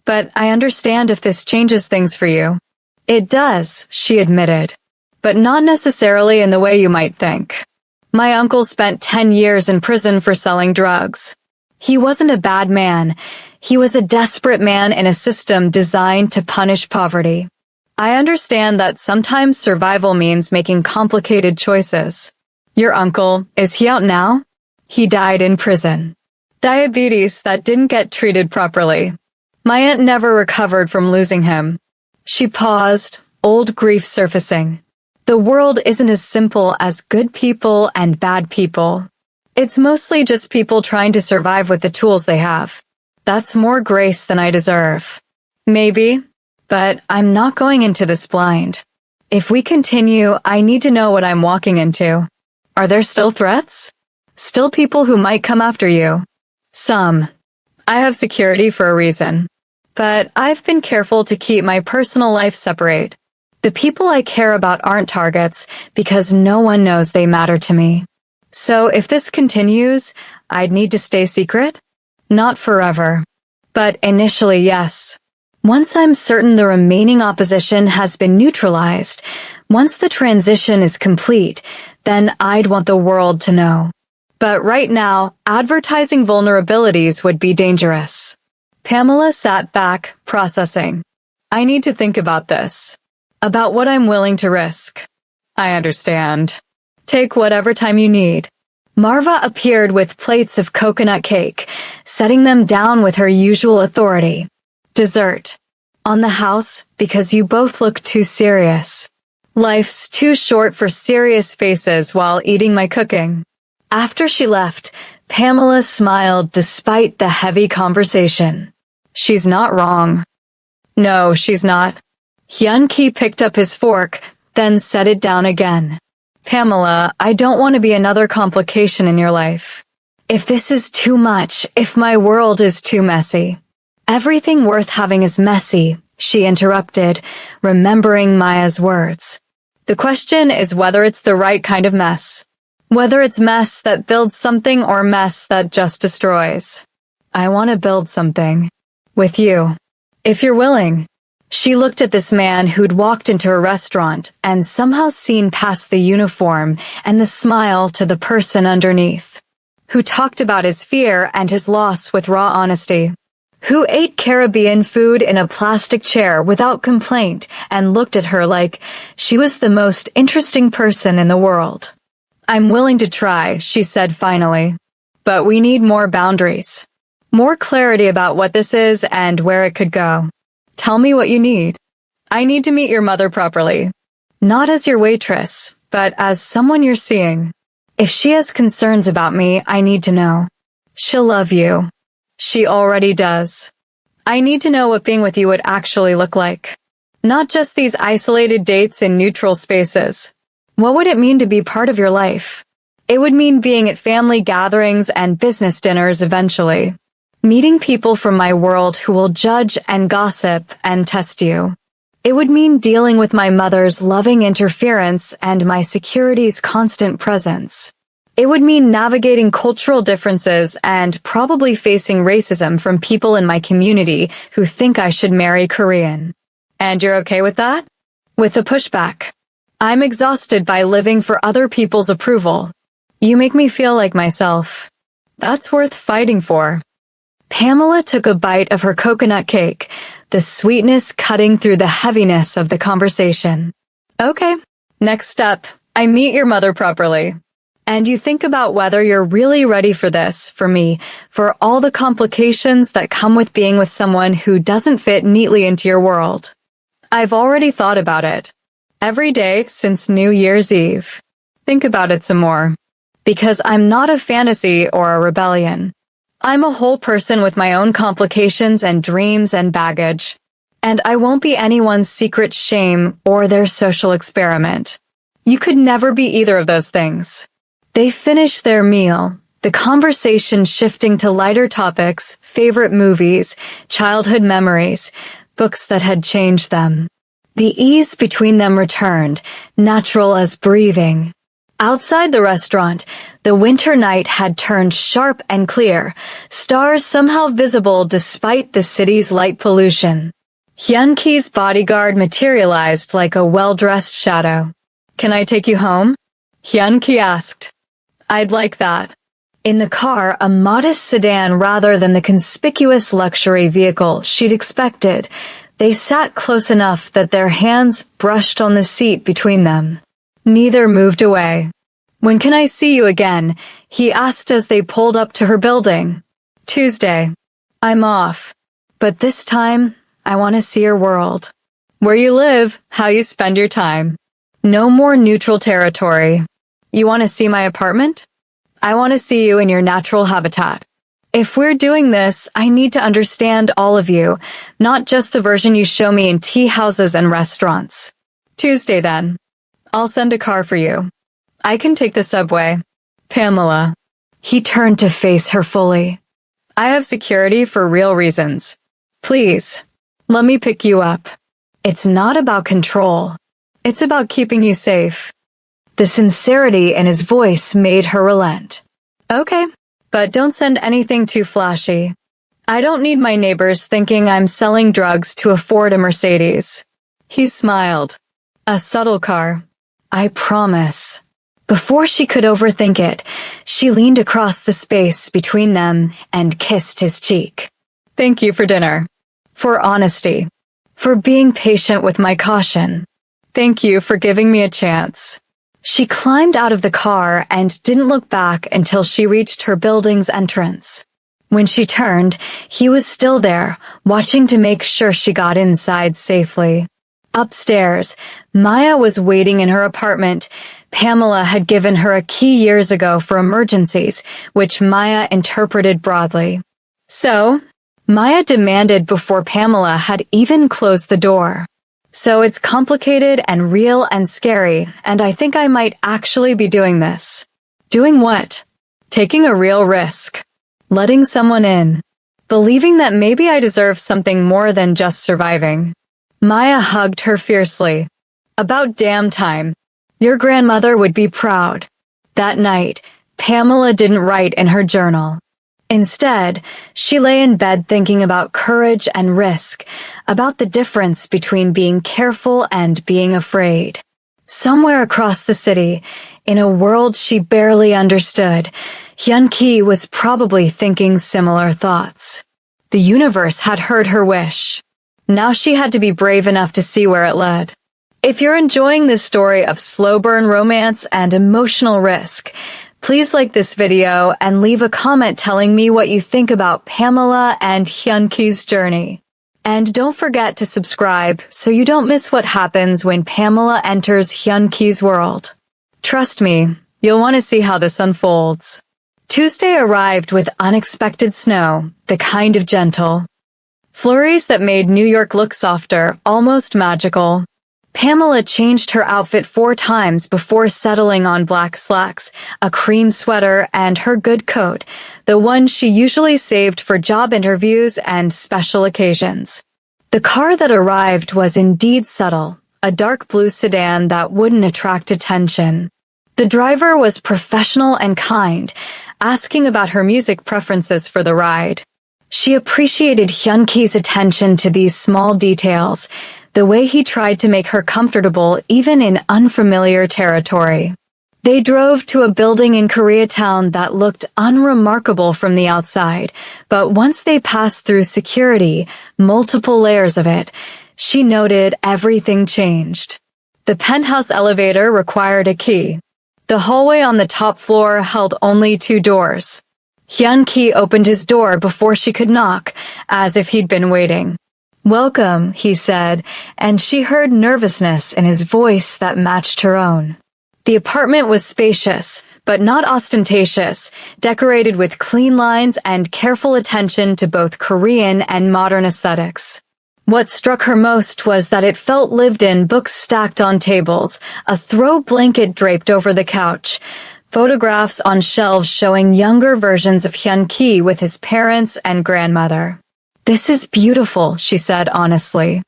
But I understand if this changes things for you. It does, she admitted. But not necessarily in the way you might think. My uncle spent 10 years in prison for selling drugs. He wasn't a bad man. He was a desperate man in a system designed to punish poverty. I understand that sometimes survival means making complicated choices. Your uncle, is he out now? He died in prison. Diabetes that didn't get treated properly. My aunt never recovered from losing him. She paused, old grief surfacing. The world isn't as simple as good people and bad people. It's mostly just people trying to survive with the tools they have. That's more grace than I deserve. Maybe. But I'm not going into this blind. If we continue, I need to know what I'm walking into. Are there still threats? Still people who might come after you? Some. I have security for a reason. But I've been careful to keep my personal life separate. The people I care about aren't targets because no one knows they matter to me. So if this continues, I'd need to stay secret? Not forever. But initially, yes. Once I'm certain the remaining opposition has been neutralized, once the transition is complete, then I'd want the world to know. But right now, advertising vulnerabilities would be dangerous. Pamela sat back, processing. I need to think about this. About what I'm willing to risk. I understand. Take whatever time you need. Marva appeared with plates of coconut cake, setting them down with her usual authority. Dessert. On the house, because you both look too serious. Life's too short for serious faces while eating my cooking. After she left, Pamela smiled despite the heavy conversation. She's not wrong. No, she's not. Hyun-ki picked up his fork, then set it down again. Pamela, I don't want to be another complication in your life. If this is too much, if my world is too messy. Everything worth having is messy, she interrupted, remembering Maya's words. The question is whether it's the right kind of mess. Whether it's mess that builds something or mess that just destroys. I want to build something. With you. If you're willing. She looked at this man who'd walked into a restaurant and somehow seen past the uniform and the smile to the person underneath. Who talked about his fear and his loss with raw honesty. Who ate Caribbean food in a plastic chair without complaint and looked at her like she was the most interesting person in the world. I'm willing to try, she said finally. But we need more boundaries. More clarity about what this is and where it could go. Tell me what you need. I need to meet your mother properly. Not as your waitress, but as someone you're seeing. If she has concerns about me, I need to know. She'll love you. She already does. I need to know what being with you would actually look like. Not just these isolated dates in neutral spaces. What would it mean to be part of your life? It would mean being at family gatherings and business dinners eventually. Meeting people from my world who will judge and gossip and test you. It would mean dealing with my mother's loving interference and my security's constant presence. It would mean navigating cultural differences and probably facing racism from people in my community who think I should marry Korean. And you're okay with that? With a pushback. I'm exhausted by living for other people's approval. You make me feel like myself. That's worth fighting for. Pamela took a bite of her coconut cake, the sweetness cutting through the heaviness of the conversation. Okay, next step, I meet your mother properly. And you think about whether you're really ready for this, for me, for all the complications that come with being with someone who doesn't fit neatly into your world. I've already thought about it. Every day since New Year's Eve. Think about it some more. Because I'm not a fantasy or a rebellion. I'm a whole person with my own complications and dreams and baggage. And I won't be anyone's secret shame or their social experiment. You could never be either of those things. They finished their meal, the conversation shifting to lighter topics, favorite movies, childhood memories, books that had changed them. The ease between them returned, natural as breathing. Outside the restaurant, the winter night had turned sharp and clear, stars somehow visible despite the city's light pollution. Hyun-Ki's bodyguard materialized like a well-dressed shadow. "Can I take you home?" Hyun-Ki asked. "I'd like that." In the car, a modest sedan rather than the conspicuous luxury vehicle she'd expected, they sat close enough that their hands brushed on the seat between them. Neither moved away. "When can I see you again?" he asked as they pulled up to her building. "Tuesday. I'm off. But this time, I want to see your world. Where you live, how you spend your time. No more neutral territory. You want to see my apartment? I want to see you in your natural habitat. If we're doing this, I need to understand all of you, not just the version you show me in tea houses and restaurants. Tuesday then. I'll send a car for you. I can take the subway. Pamela." He turned to face her fully. "I have security for real reasons. Please, let me pick you up. It's not about control. It's about keeping you safe." The sincerity in his voice made her relent. "Okay, but don't send anything too flashy. I don't need my neighbors thinking I'm selling drugs to afford a Mercedes." He smiled. "A subtle car. I promise." Before she could overthink it, she leaned across the space between them and kissed his cheek. "Thank you for dinner. For honesty. For being patient with my caution. Thank you for giving me a chance." She climbed out of the car and didn't look back until she reached her building's entrance. When she turned, he was still there, watching to make sure she got inside safely. Upstairs, Maya was waiting in her apartment. Pamela had given her a key years ago for emergencies, which Maya interpreted broadly. So, Maya demanded before Pamela had even closed the door. "So it's complicated and real and scary, and I think I might actually be doing this." "Doing what?" "Taking a real risk. Letting someone in. Believing that maybe I deserve something more than just surviving." Maya hugged her fiercely. "About damn time. Your grandmother would be proud." That night, Pamela didn't write in her journal. Instead, she lay in bed thinking about courage and risk, about the difference between being careful and being afraid. Somewhere across the city, in a world she barely understood, Hyun-Ki was probably thinking similar thoughts. The universe had heard her wish. Now she had to be brave enough to see where it led. If you're enjoying this story of slow burn romance and emotional risk, please like this video and leave a comment telling me what you think about Pamela and Hyun-Ki's journey. And don't forget to subscribe so you don't miss what happens when Pamela enters Hyun-Ki's world. Trust me, you'll want to see how this unfolds. Tuesday arrived with unexpected snow, the kind of gentle. Flurries that made New York look softer, almost magical. Pamela changed her outfit 4 times before settling on black slacks, a cream sweater, and her good coat, the one she usually saved for job interviews and special occasions. The car that arrived was indeed subtle, a dark blue sedan that wouldn't attract attention. The driver was professional and kind, asking about her music preferences for the ride. She appreciated Hyun-Ki's attention to these small details, the way he tried to make her comfortable even in unfamiliar territory. They drove to a building in Koreatown that looked unremarkable from the outside, but once they passed through security, multiple layers of it, she noted everything changed. The penthouse elevator required a key. The hallway on the top floor held only 2 doors. Hyun-Ki opened his door before she could knock, as if he'd been waiting. "Welcome," he said, and she heard nervousness in his voice that matched her own. The apartment was spacious, but not ostentatious, decorated with clean lines and careful attention to both Korean and modern aesthetics. What struck her most was that it felt lived in, books stacked on tables, a throw blanket draped over the couch, photographs on shelves showing younger versions of Hyun-ki with his parents and grandmother. "This is beautiful," she said honestly.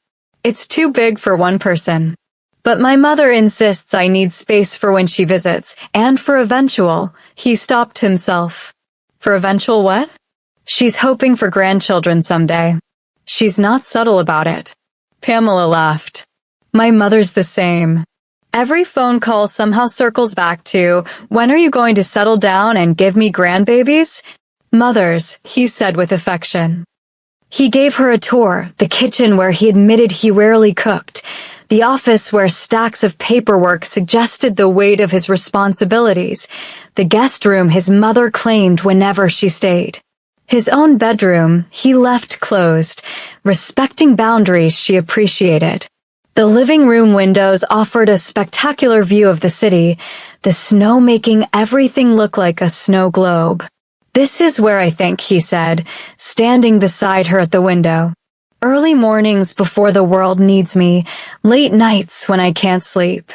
"It's too big for one person. But my mother insists I need space for when she visits, and for eventual." He stopped himself. "For eventual what?" "She's hoping for grandchildren someday. She's not subtle about it." Pamela laughed. "My mother's the same. Every phone call somehow circles back to, 'When are you going to settle down and give me grandbabies?'" "Mothers," he said with affection. He gave her a tour, the kitchen where he admitted he rarely cooked, the office where stacks of paperwork suggested the weight of his responsibilities, the guest room his mother claimed whenever she stayed. His own bedroom he left closed, respecting boundaries she appreciated. The living room windows offered a spectacular view of the city, the snow making everything look like a snow globe. "This is where I think," he said, standing beside her at the window. "Early mornings before the world needs me, late nights when I can't sleep.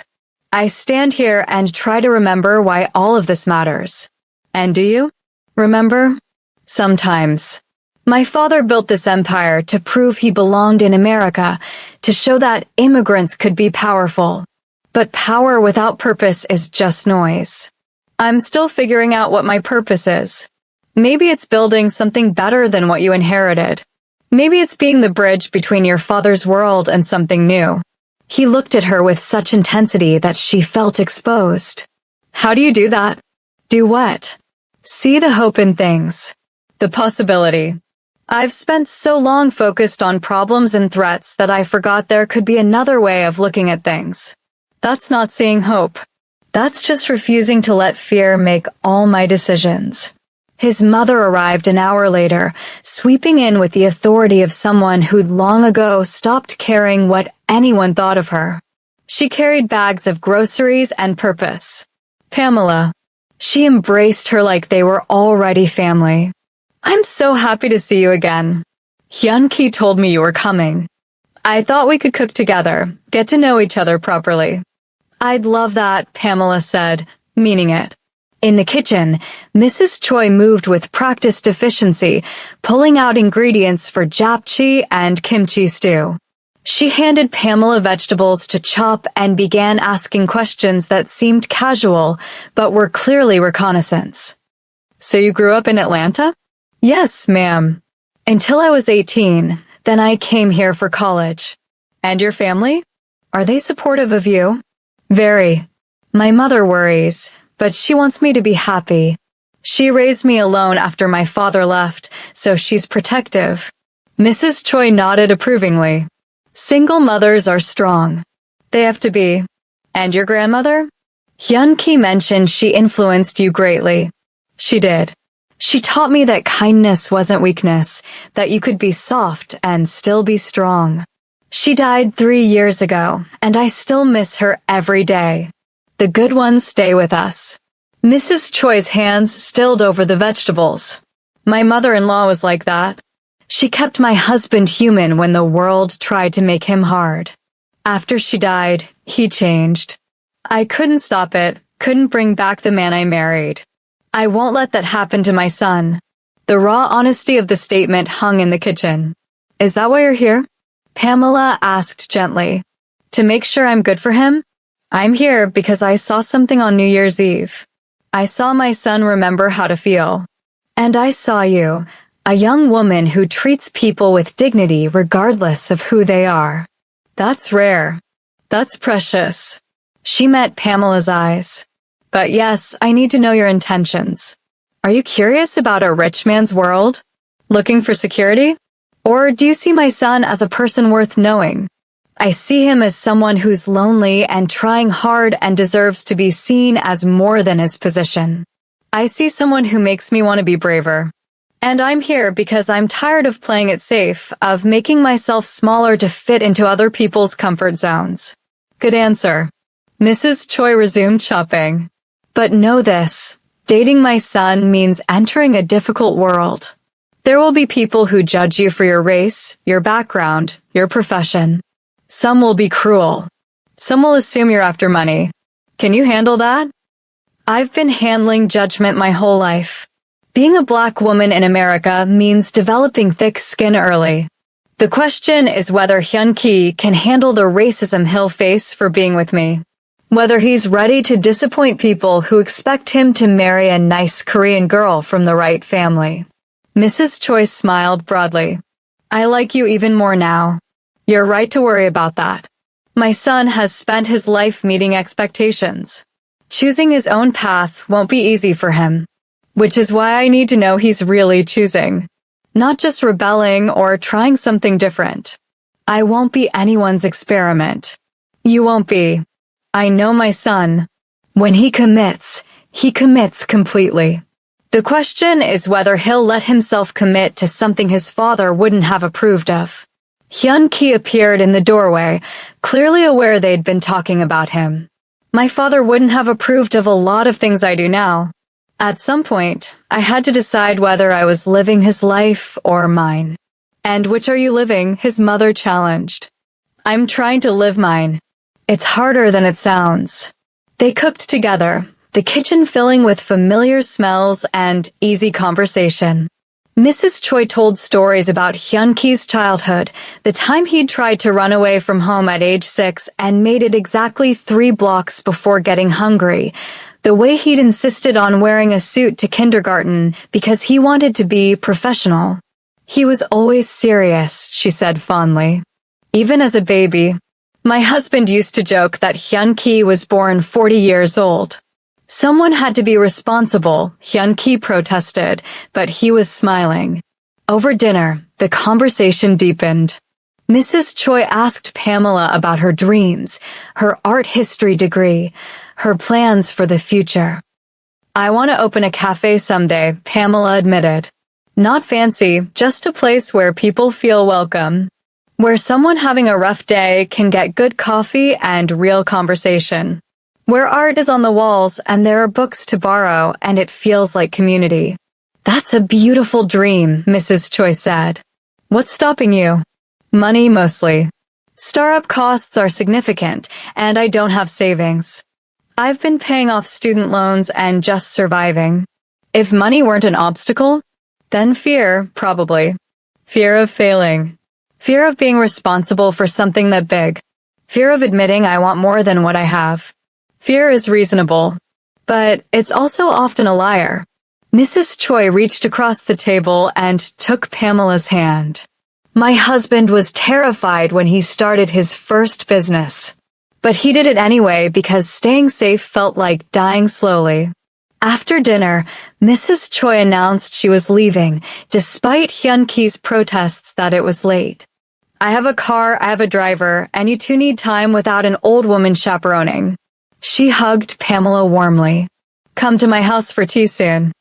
I stand here and try to remember why all of this matters." "And do you remember?" "Sometimes. My father built this empire to prove he belonged in America, to show that immigrants could be powerful. But power without purpose is just noise. I'm still figuring out what my purpose is. Maybe it's building something better than what you inherited. Maybe it's being the bridge between your father's world and something new." He looked at her with such intensity that she felt exposed. "How do you do that?" "Do what?" "See the hope in things. The possibility. I've spent so long focused on problems and threats that I forgot there could be another way of looking at things. That's not seeing hope. That's just refusing to let fear make all my decisions." His mother arrived an hour later, sweeping in with the authority of someone who'd long ago stopped caring what anyone thought of her. She carried bags of groceries and purpose. "Pamela." She embraced her like they were already family. "I'm so happy to see you again. Hyun-ki told me you were coming. I thought we could cook together, get to know each other properly." "I'd love that," Pamela said, meaning it. In the kitchen, Mrs. Choi moved with practiced efficiency, pulling out ingredients for japchae and kimchi stew. She handed Pamela vegetables to chop and began asking questions that seemed casual, but were clearly reconnaissance. "So you grew up in Atlanta?" "Yes, ma'am. Until I was 18, then I came here for college." "And your family? Are they supportive of you?" "Very. My mother worries, but she wants me to be happy. She raised me alone after my father left, so she's protective." Mrs. Choi nodded approvingly. "Single mothers are strong. They have to be." "And your grandmother?" "Hyun-ki mentioned she influenced you greatly." "She did. She taught me that kindness wasn't weakness, that you could be soft and still be strong. She died 3 years ago, and I still miss her every day. The good ones stay with us." Mrs. Choi's hands stilled over the vegetables. "My mother-in-law was like that. She kept my husband human when the world tried to make him hard. After she died, he changed. I couldn't stop it, couldn't bring back the man I married. I won't let that happen to my son." The raw honesty of the statement hung in the kitchen. "Is that why you're here?" Pamela asked gently. "To make sure I'm good for him? I'm here because I saw something on New Year's Eve. I saw my son remember how to feel. And I saw you, a young woman who treats people with dignity regardless of who they are. That's rare. That's precious." She met Pamela's eyes. "But yes, I need to know your intentions. Are you curious about a rich man's world? Looking for security? Or do you see my son as a person worth knowing? I see him as someone who's lonely and trying hard and deserves to be seen as more than his position. I see someone who makes me want to be braver. And I'm here because I'm tired of playing it safe, of making myself smaller to fit into other people's comfort zones." "Good answer. Mrs. Choi resumed chopping. But know this, dating my son means entering a difficult world. There will be people who judge you for your race, your background, your profession. Some will be cruel. Some will assume you're after money. Can you handle that? I've been handling judgment my whole life. Being a black woman in America means developing thick skin early. The question is whether Hyun-ki can handle the racism he'll face for being with me. Whether he's ready to disappoint people who expect him to marry a nice Korean girl from the right family. Mrs. Choi smiled broadly. I like you even more now. You're right to worry about that. My son has spent his life meeting expectations. Choosing his own path won't be easy for him. Which is why I need to know he's really choosing. Not just rebelling or trying something different. I won't be anyone's experiment. You won't be. I know my son. When he commits completely. The question is whether he'll let himself commit to something his father wouldn't have approved of. Hyun-ki appeared in the doorway, clearly aware they'd been talking about him. My father wouldn't have approved of a lot of things I do now. At some point, I had to decide whether I was living his life or mine. And which are you living? His mother challenged. I'm trying to live mine. It's harder than it sounds. They cooked together, the kitchen filling with familiar smells and easy conversation. Mrs. Choi told stories about Hyun-ki's childhood, the time he'd tried to run away from home at age 6 and made it exactly 3 blocks before getting hungry, the way he'd insisted on wearing a suit to kindergarten because he wanted to be professional. He was always serious, she said fondly. Even as a baby. My husband used to joke that Hyun-ki was born 40 years old. Someone had to be responsible, Hyun-ki protested, but he was smiling. Over dinner, the conversation deepened. Mrs. Choi asked Pamela about her dreams, her art history degree, her plans for the future. I want to open a cafe someday, Pamela admitted. Not fancy, just a place where people feel welcome. Where someone having a rough day can get good coffee and real conversation. Where art is on the walls and there are books to borrow and it feels like community. That's a beautiful dream, Mrs. Choi said. What's stopping you? Money mostly. Startup costs are significant and I don't have savings. I've been paying off student loans and just surviving. If money weren't an obstacle, then fear, probably. Fear of failing. Fear of being responsible for something that big. Fear of admitting I want more than what I have. Fear is reasonable, but it's also often a liar. Mrs. Choi reached across the table and took Pamela's hand. My husband was terrified when he started his first business. But he did it anyway because staying safe felt like dying slowly. After dinner, Mrs. Choi announced she was leaving, despite Hyun-ki's protests that it was late. I have a car, I have a driver, and you two need time without an old woman chaperoning. She hugged Pamela warmly. Come to my house for tea soon.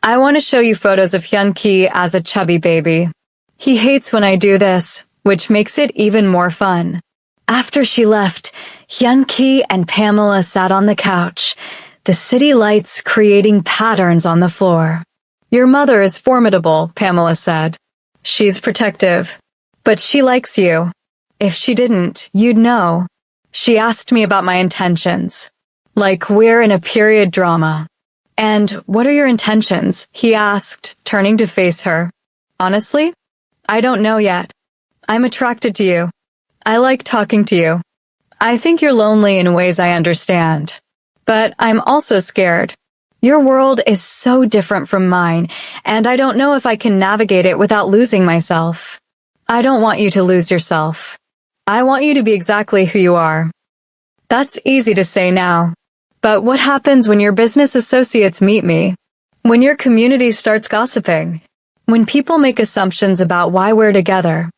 I want to show you photos of Hyun-ki as a chubby baby. He hates when I do this, which makes it even more fun. After she left, Hyun-ki and Pamela sat on the couch, the city lights creating patterns on the floor. Your mother is formidable, Pamela said. She's protective. But she likes you. If she didn't, you'd know. She asked me about my intentions. Like we're in a period drama. And what are your intentions? He asked, turning to face her. Honestly, I don't know yet. I'm attracted to you. I like talking to you. I think you're lonely in ways I understand. But I'm also scared. Your world is so different from mine, and I don't know if I can navigate it without losing myself. I don't want you to lose yourself. I want you to be exactly who you are. That's easy to say now. But what happens when your business associates meet me? When your community starts gossiping? When people make assumptions about why we're together?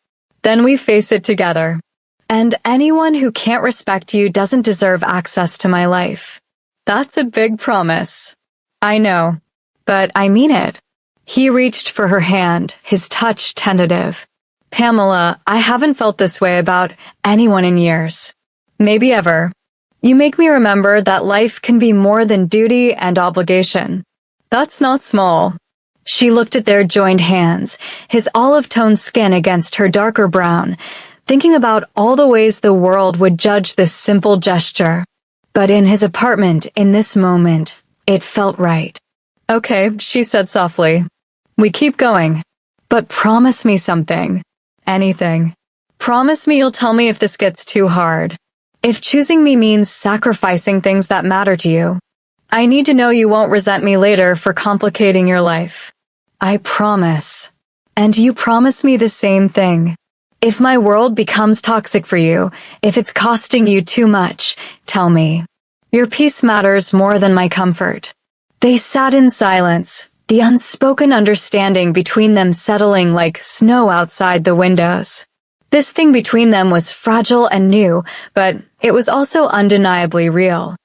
Then we face it together. And anyone who can't respect you doesn't deserve access to my life. That's a big promise. I know. But I mean it. He reached for her hand, his touch tentative. Pamela, I haven't felt this way about anyone in years. Maybe ever. You make me remember that life can be more than duty and obligation. That's not small. She looked at their joined hands, his olive-toned skin against her darker brown, thinking about all the ways the world would judge this simple gesture. But in his apartment, in this moment, it felt right. Okay, she said softly. We keep going. But promise me something. Anything. Promise me you'll tell me if this gets too hard. If choosing me means sacrificing things that matter to you. I need to know you won't resent me later for complicating your life. I promise. And you promise me the same thing. If my world becomes toxic for you, if it's costing you too much, tell me. Your peace matters more than my comfort. They sat in silence, the unspoken understanding between them settling like snow outside the windows. This thing between them was fragile and new, but it was also undeniably real.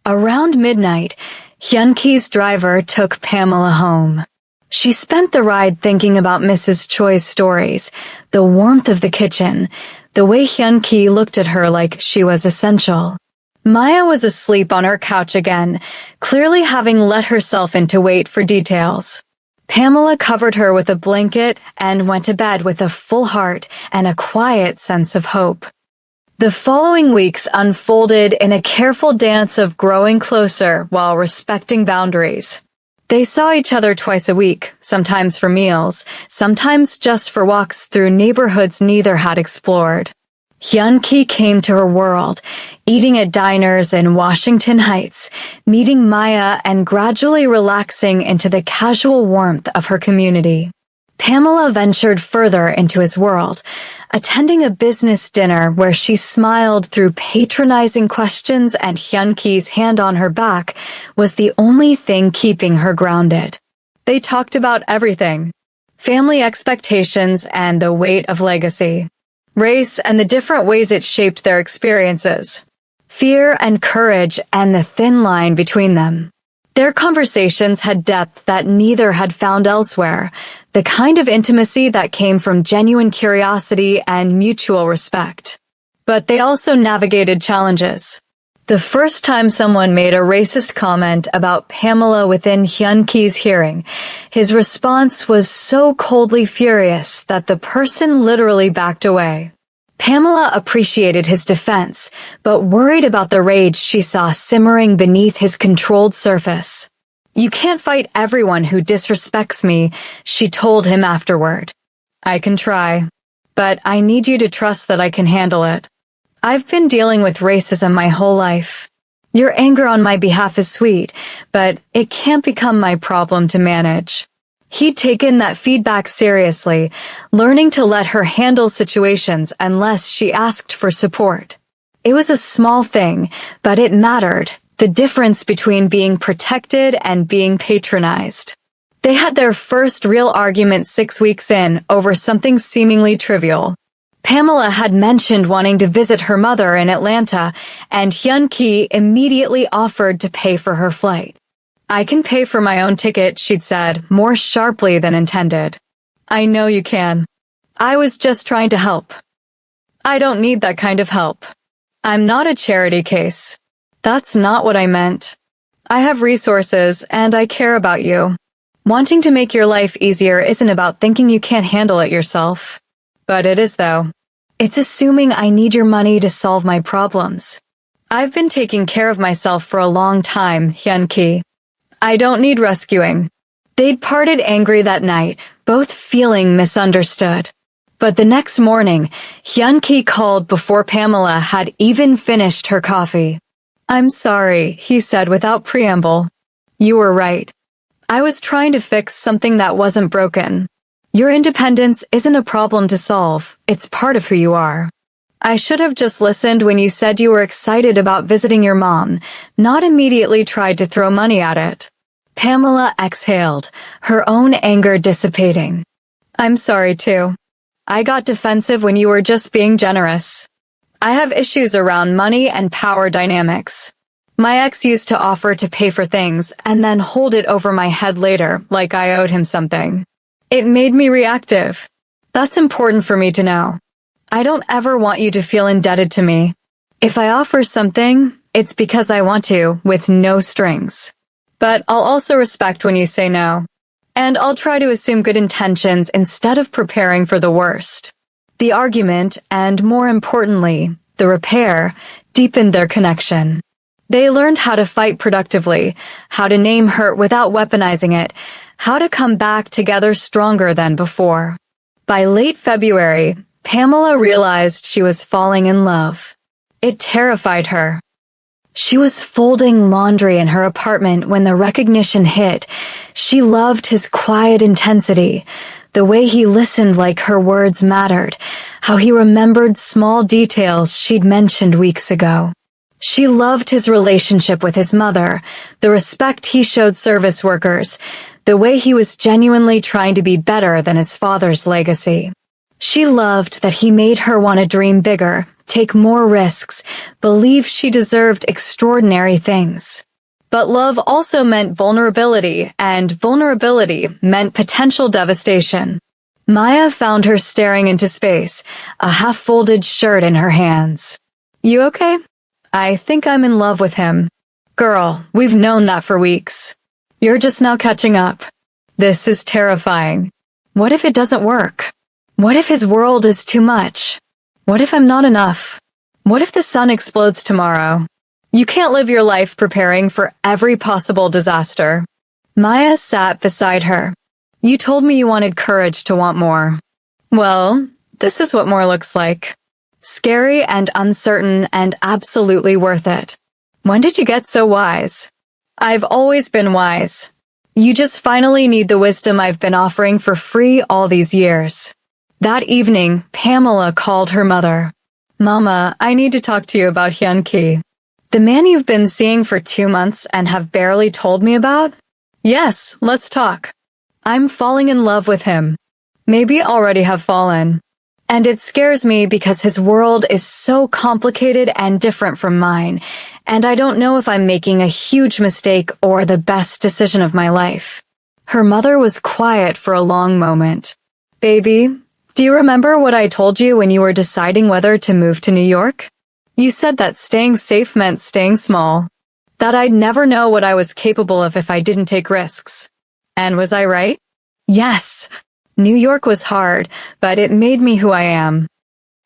Around midnight, Hyun-Ki's driver took Pamela home. She spent the ride thinking about Mrs. Choi's stories, the warmth of the kitchen, the way Hyun-Ki looked at her like she was essential. Maya was asleep on her couch again, clearly having let herself into wait for details. Pamela covered her with a blanket and went to bed with a full heart and a quiet sense of hope. The following weeks unfolded in a careful dance of growing closer while respecting boundaries. They saw each other twice a week, sometimes for meals, sometimes just for walks through neighborhoods neither had explored. Hyun-Ki came to her world, eating at diners in Washington Heights, meeting Maya and gradually relaxing into the casual warmth of her community. Pamela ventured further into his world, attending a business dinner where she smiled through patronizing questions and Hyun-Ki's hand on her back was the only thing keeping her grounded. They talked about everything. Family expectations and the weight of legacy. Race and the different ways it shaped their experiences. Fear and courage and the thin line between them. Their conversations had depth that neither had found elsewhere, the kind of intimacy that came from genuine curiosity and mutual respect. But they also navigated challenges. The first time someone made a racist comment about Pamela within Hyun-Ki's hearing, his response was so coldly furious that the person literally backed away. Pamela appreciated his defense, but worried about the rage she saw simmering beneath his controlled surface. You can't fight everyone who disrespects me, she told him afterward. I can try, but I need you to trust that I can handle it. I've been dealing with racism my whole life. Your anger on my behalf is sweet, but it can't become my problem to manage. He'd taken that feedback seriously, learning to let her handle situations unless she asked for support. It was a small thing, but it mattered, the difference between being protected and being patronized. They had their first real argument 6 weeks in over something seemingly trivial. Pamela had mentioned wanting to visit her mother in Atlanta, and Hyun-Ki immediately offered to pay for her flight. I can pay for my own ticket, she'd said, more sharply than intended. I know you can. I was just trying to help. I don't need that kind of help. I'm not a charity case. That's not what I meant. I have resources, and I care about you. Wanting to make your life easier isn't about thinking you can't handle it yourself. But it is, though. It's assuming I need your money to solve my problems. I've been taking care of myself for a long time, Hyun-Ki. I don't need rescuing. They'd parted angry that night, both feeling misunderstood. But the next morning, Hyun-Ki called before Pamela had even finished her coffee. I'm sorry, he said without preamble. You were right. I was trying to fix something that wasn't broken. Your independence isn't a problem to solve, it's part of who you are. I should have just listened when you said you were excited about visiting your mom, not immediately tried to throw money at it. Pamela exhaled, her own anger dissipating. I'm sorry too. I got defensive when you were just being generous. I have issues around money and power dynamics. My ex used to offer to pay for things and then hold it over my head later, like I owed him something. It made me reactive. That's important for me to know. I don't ever want you to feel indebted to me. If I offer something, it's because I want to, with no strings. But I'll also respect when you say no. And I'll try to assume good intentions instead of preparing for the worst. The argument, and more importantly, the repair, deepened their connection. They learned how to fight productively, how to name hurt without weaponizing it, how to come back together stronger than before. By late February, Pamela realized she was falling in love. It terrified her. She was folding laundry in her apartment when the recognition hit. She loved his quiet intensity, the way he listened like her words mattered, how he remembered small details she'd mentioned weeks ago. She loved his relationship with his mother, the respect he showed service workers, the way he was genuinely trying to be better than his father's legacy. She loved that he made her want to dream bigger, take more risks, believe she deserved extraordinary things. But love also meant vulnerability, and vulnerability meant potential devastation. Maya found her staring into space, a half-folded shirt in her hands. You okay? I think I'm in love with him. Girl, we've known that for weeks. You're just now catching up. This is terrifying. What if it doesn't work? What if his world is too much? What if I'm not enough? What if the sun explodes tomorrow? You can't live your life preparing for every possible disaster. Maya sat beside her. You told me you wanted courage to want more. Well, this is what more looks like. Scary and uncertain and absolutely worth it. When did you get so wise? I've always been wise. You just finally need the wisdom I've been offering for free all these years. That evening, Pamela called her mother. Mama, I need to talk to you about Hyun-ki. The man you've been seeing for 2 months and have barely told me about? Yes, let's talk. I'm falling in love with him. Maybe already have fallen. And it scares me because his world is so complicated and different from mine, and I don't know if I'm making a huge mistake or the best decision of my life. Her mother was quiet for a long moment. Baby, do you remember what I told you when you were deciding whether to move to New York? You said that staying safe meant staying small, that I'd never know what I was capable of if I didn't take risks. And was I right? Yes. New York was hard, but it made me who I am.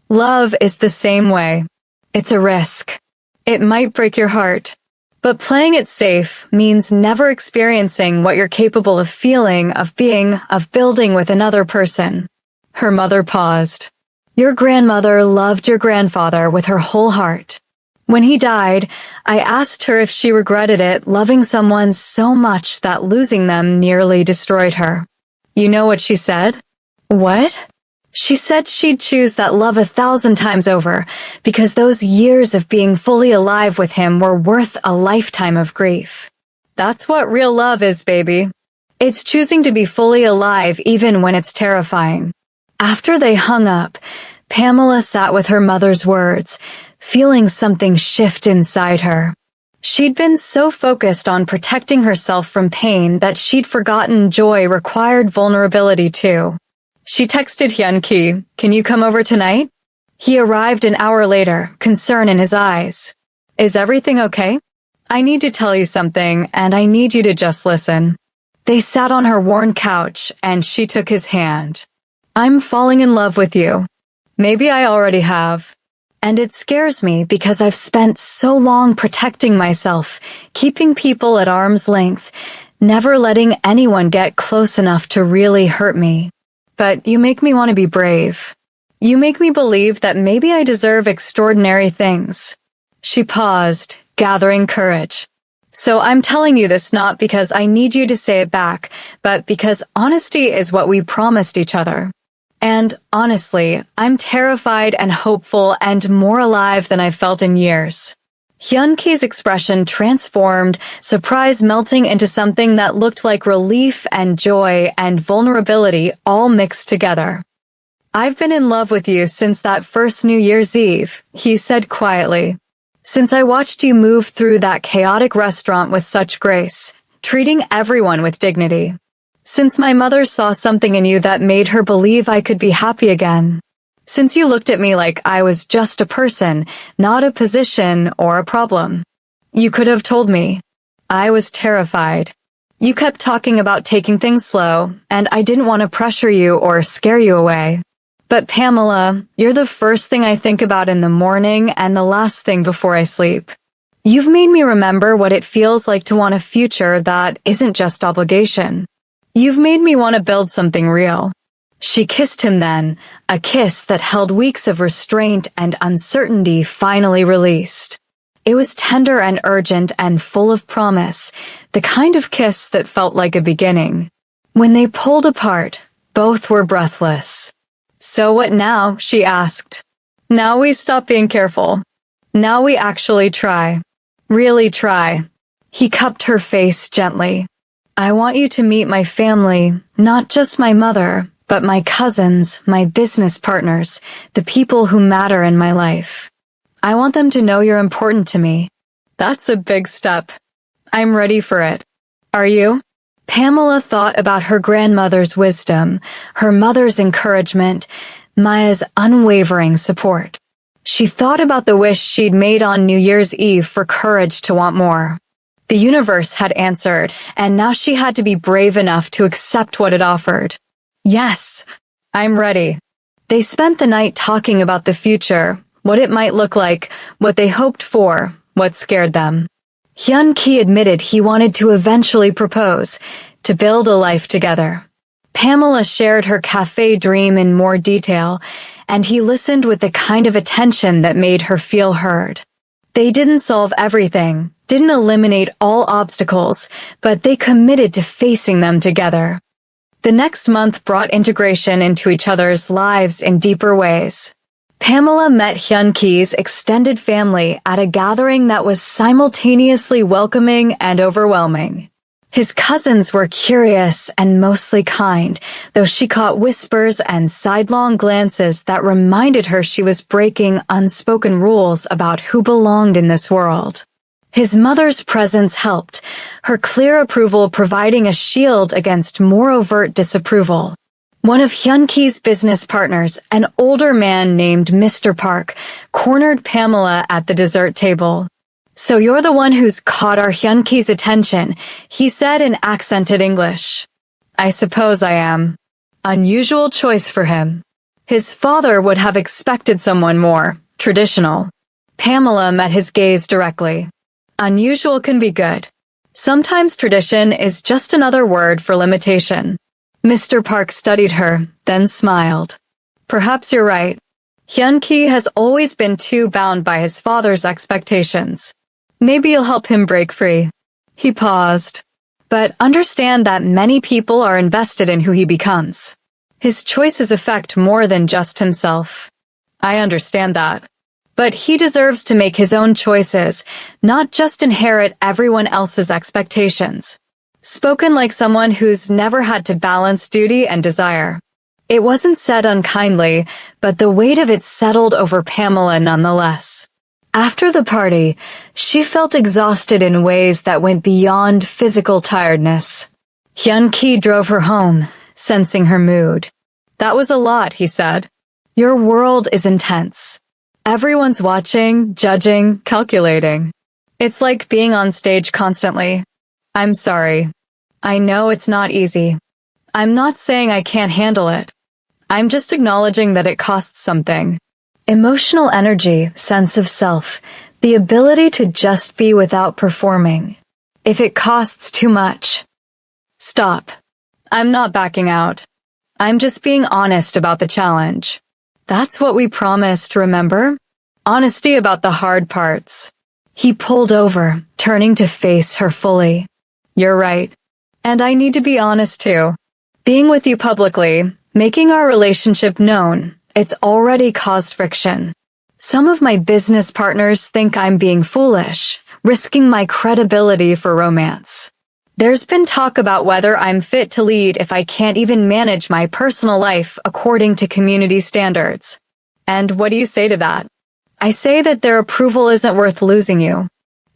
Love is the same way. It's a risk. It might break your heart. But playing it safe means never experiencing what you're capable of feeling, of being, of building with another person. Her mother paused. Your grandmother loved your grandfather with her whole heart. When he died, I asked her if she regretted it, loving someone so much that losing them nearly destroyed her. You know what she said? What? She said she'd choose that love 1,000 times over, because those years of being fully alive with him were worth a lifetime of grief. That's what real love is, baby. It's choosing to be fully alive even when it's terrifying. After they hung up, Pamela sat with her mother's words, feeling something shift inside her. She'd been so focused on protecting herself from pain that she'd forgotten joy required vulnerability too. She texted Hyun-ki, "Can you come over tonight?" He arrived an hour later, concern in his eyes. "Is everything okay? I need to tell you something, and I need you to just listen." They sat on her worn couch, and she took his hand. "I'm falling in love with you. Maybe I already have. And it scares me because I've spent so long protecting myself, keeping people at arm's length, never letting anyone get close enough to really hurt me. But you make me want to be brave. You make me believe that maybe I deserve extraordinary things." She paused, gathering courage. "So I'm telling you this not because I need you to say it back, but because honesty is what we promised each other. And honestly, I'm terrified and hopeful and more alive than I've felt in years." Hyun-ki's expression transformed, surprise melting into something that looked like relief and joy and vulnerability all mixed together. "I've been in love with you since that first New Year's Eve," he said quietly. "Since I watched you move through that chaotic restaurant with such grace, treating everyone with dignity. Since my mother saw something in you that made her believe I could be happy again. Since you looked at me like I was just a person, not a position or a problem. You could have told me. I was terrified. You kept talking about taking things slow, and I didn't want to pressure you or scare you away. But Pamela, you're the first thing I think about in the morning and the last thing before I sleep. You've made me remember what it feels like to want a future that isn't just obligation. You've made me want to build something real. She kissed him then, a kiss that held weeks of restraint and uncertainty finally released. It was tender and urgent and full of promise, the kind of kiss that felt like a beginning. When they pulled apart, both were breathless. "So what now?" she asked. "Now we stop being careful. Now we actually try. Really try." He cupped her face gently. "I want you to meet my family, not just my mother, but my cousins, my business partners, the people who matter in my life. I want them to know you're important to me." That's a big step. I'm ready for it. Are you? Pamela thought about her grandmother's wisdom, her mother's encouragement, Maya's unwavering support. She thought about the wish she'd made on New Year's Eve for courage to want more. The universe had answered, and now she had to be brave enough to accept what it offered. Yes, I'm ready. They spent the night talking about the future, what it might look like, what they hoped for, what scared them. Hyun-ki admitted he wanted to eventually propose, to build a life together. Pamela shared her cafe dream in more detail, and he listened with the kind of attention that made her feel heard. They didn't solve everything, didn't eliminate all obstacles, but they committed to facing them together. The next month brought integration into each other's lives in deeper ways. Pamela met Hyun-ki's extended family at a gathering that was simultaneously welcoming and overwhelming. His cousins were curious and mostly kind, though she caught whispers and sidelong glances that reminded her she was breaking unspoken rules about who belonged in this world. His mother's presence helped, her clear approval providing a shield against more overt disapproval. One of Hyun-ki's business partners, an older man named Mr. Park, cornered Pamela at the dessert table. "So you're the one who's caught our Hyun-ki's attention," he said in accented English. "I suppose I am." Unusual choice for him. His father would have expected someone more traditional. Pamela met his gaze directly. Unusual can be good. Sometimes tradition is just another word for limitation. Mr. Park studied her, then smiled. "Perhaps you're right. Hyun-ki has always been too bound by his father's expectations. Maybe you'll help him break free." He paused. "But understand that many people are invested in who he becomes. His choices affect more than just himself." "I understand that. But he deserves to make his own choices, not just inherit everyone else's expectations." Spoken like someone who's never had to balance duty and desire. It wasn't said unkindly, but the weight of it settled over Pamela nonetheless. After the party, she felt exhausted in ways that went beyond physical tiredness. Hyun-ki drove her home, sensing her mood. "That was a lot," he said. "Your world is intense. Everyone's watching, judging, calculating. It's like being on stage constantly. I'm sorry. I know it's not easy. I'm not saying I can't handle it. I'm just acknowledging that it costs something. Emotional energy, sense of self, the ability to just be without performing. If it costs too much, stop. I'm not backing out. I'm just being honest about the challenge. That's what we promised, remember? Honesty about the hard parts." He pulled over, turning to face her fully. "You're right. And I need to be honest too. Being with you publicly, making our relationship known, it's already caused friction. Some of my business partners think I'm being foolish, risking my credibility for romance. There's been talk about whether I'm fit to lead if I can't even manage my personal life according to community standards. And what do you say to that? I say that their approval isn't worth losing you.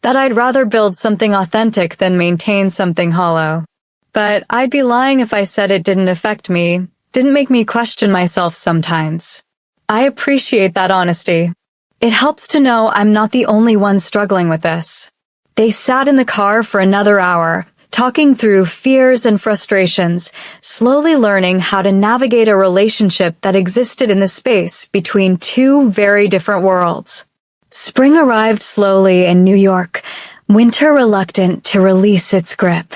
That I'd rather build something authentic than maintain something hollow. But I'd be lying if I said it didn't affect me, didn't make me question myself sometimes. I appreciate that honesty. It helps to know I'm not the only one struggling with this." They sat in the car for another hour, talking through fears and frustrations, slowly learning how to navigate a relationship that existed in the space between two very different worlds. Spring arrived slowly in New York, winter reluctant to release its grip.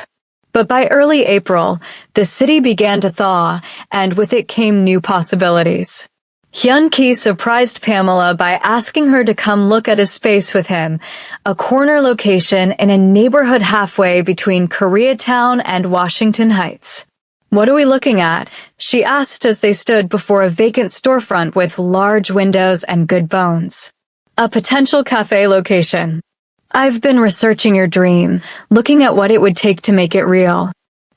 But by early April, the city began to thaw, and with it came new possibilities. Hyun-ki surprised Pamela by asking her to come look at a space with him, a corner location in a neighborhood halfway between Koreatown and Washington Heights. "What are we looking at?" she asked as they stood before a vacant storefront with large windows and good bones. "A potential cafe location. I've been researching your dream, looking at what it would take to make it real.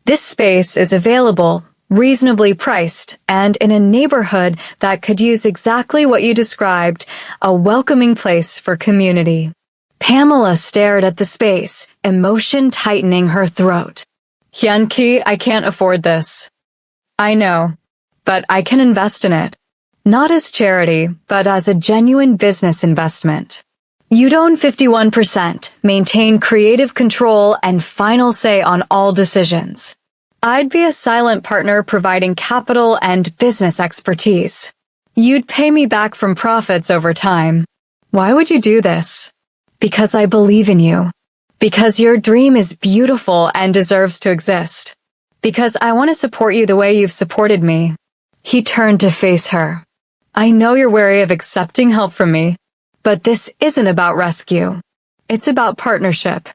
This space is available, reasonably priced, and in a neighborhood that could use exactly what you described, a welcoming place for community." Pamela stared at the space, emotion tightening her throat. "Hyun-ki, I can't afford this." "I know, but I can invest in it. Not as charity, but as a genuine business investment. You'd own 51%, maintain creative control, and final say on all decisions. I'd be a silent partner providing capital and business expertise. You'd pay me back from profits over time. Why would you do this? Because I believe in you. Because your dream is beautiful and deserves to exist. Because I want to support you the way you've supported me." He turned to face her. "I know you're wary of accepting help from me, but this isn't about rescue. It's about partnership.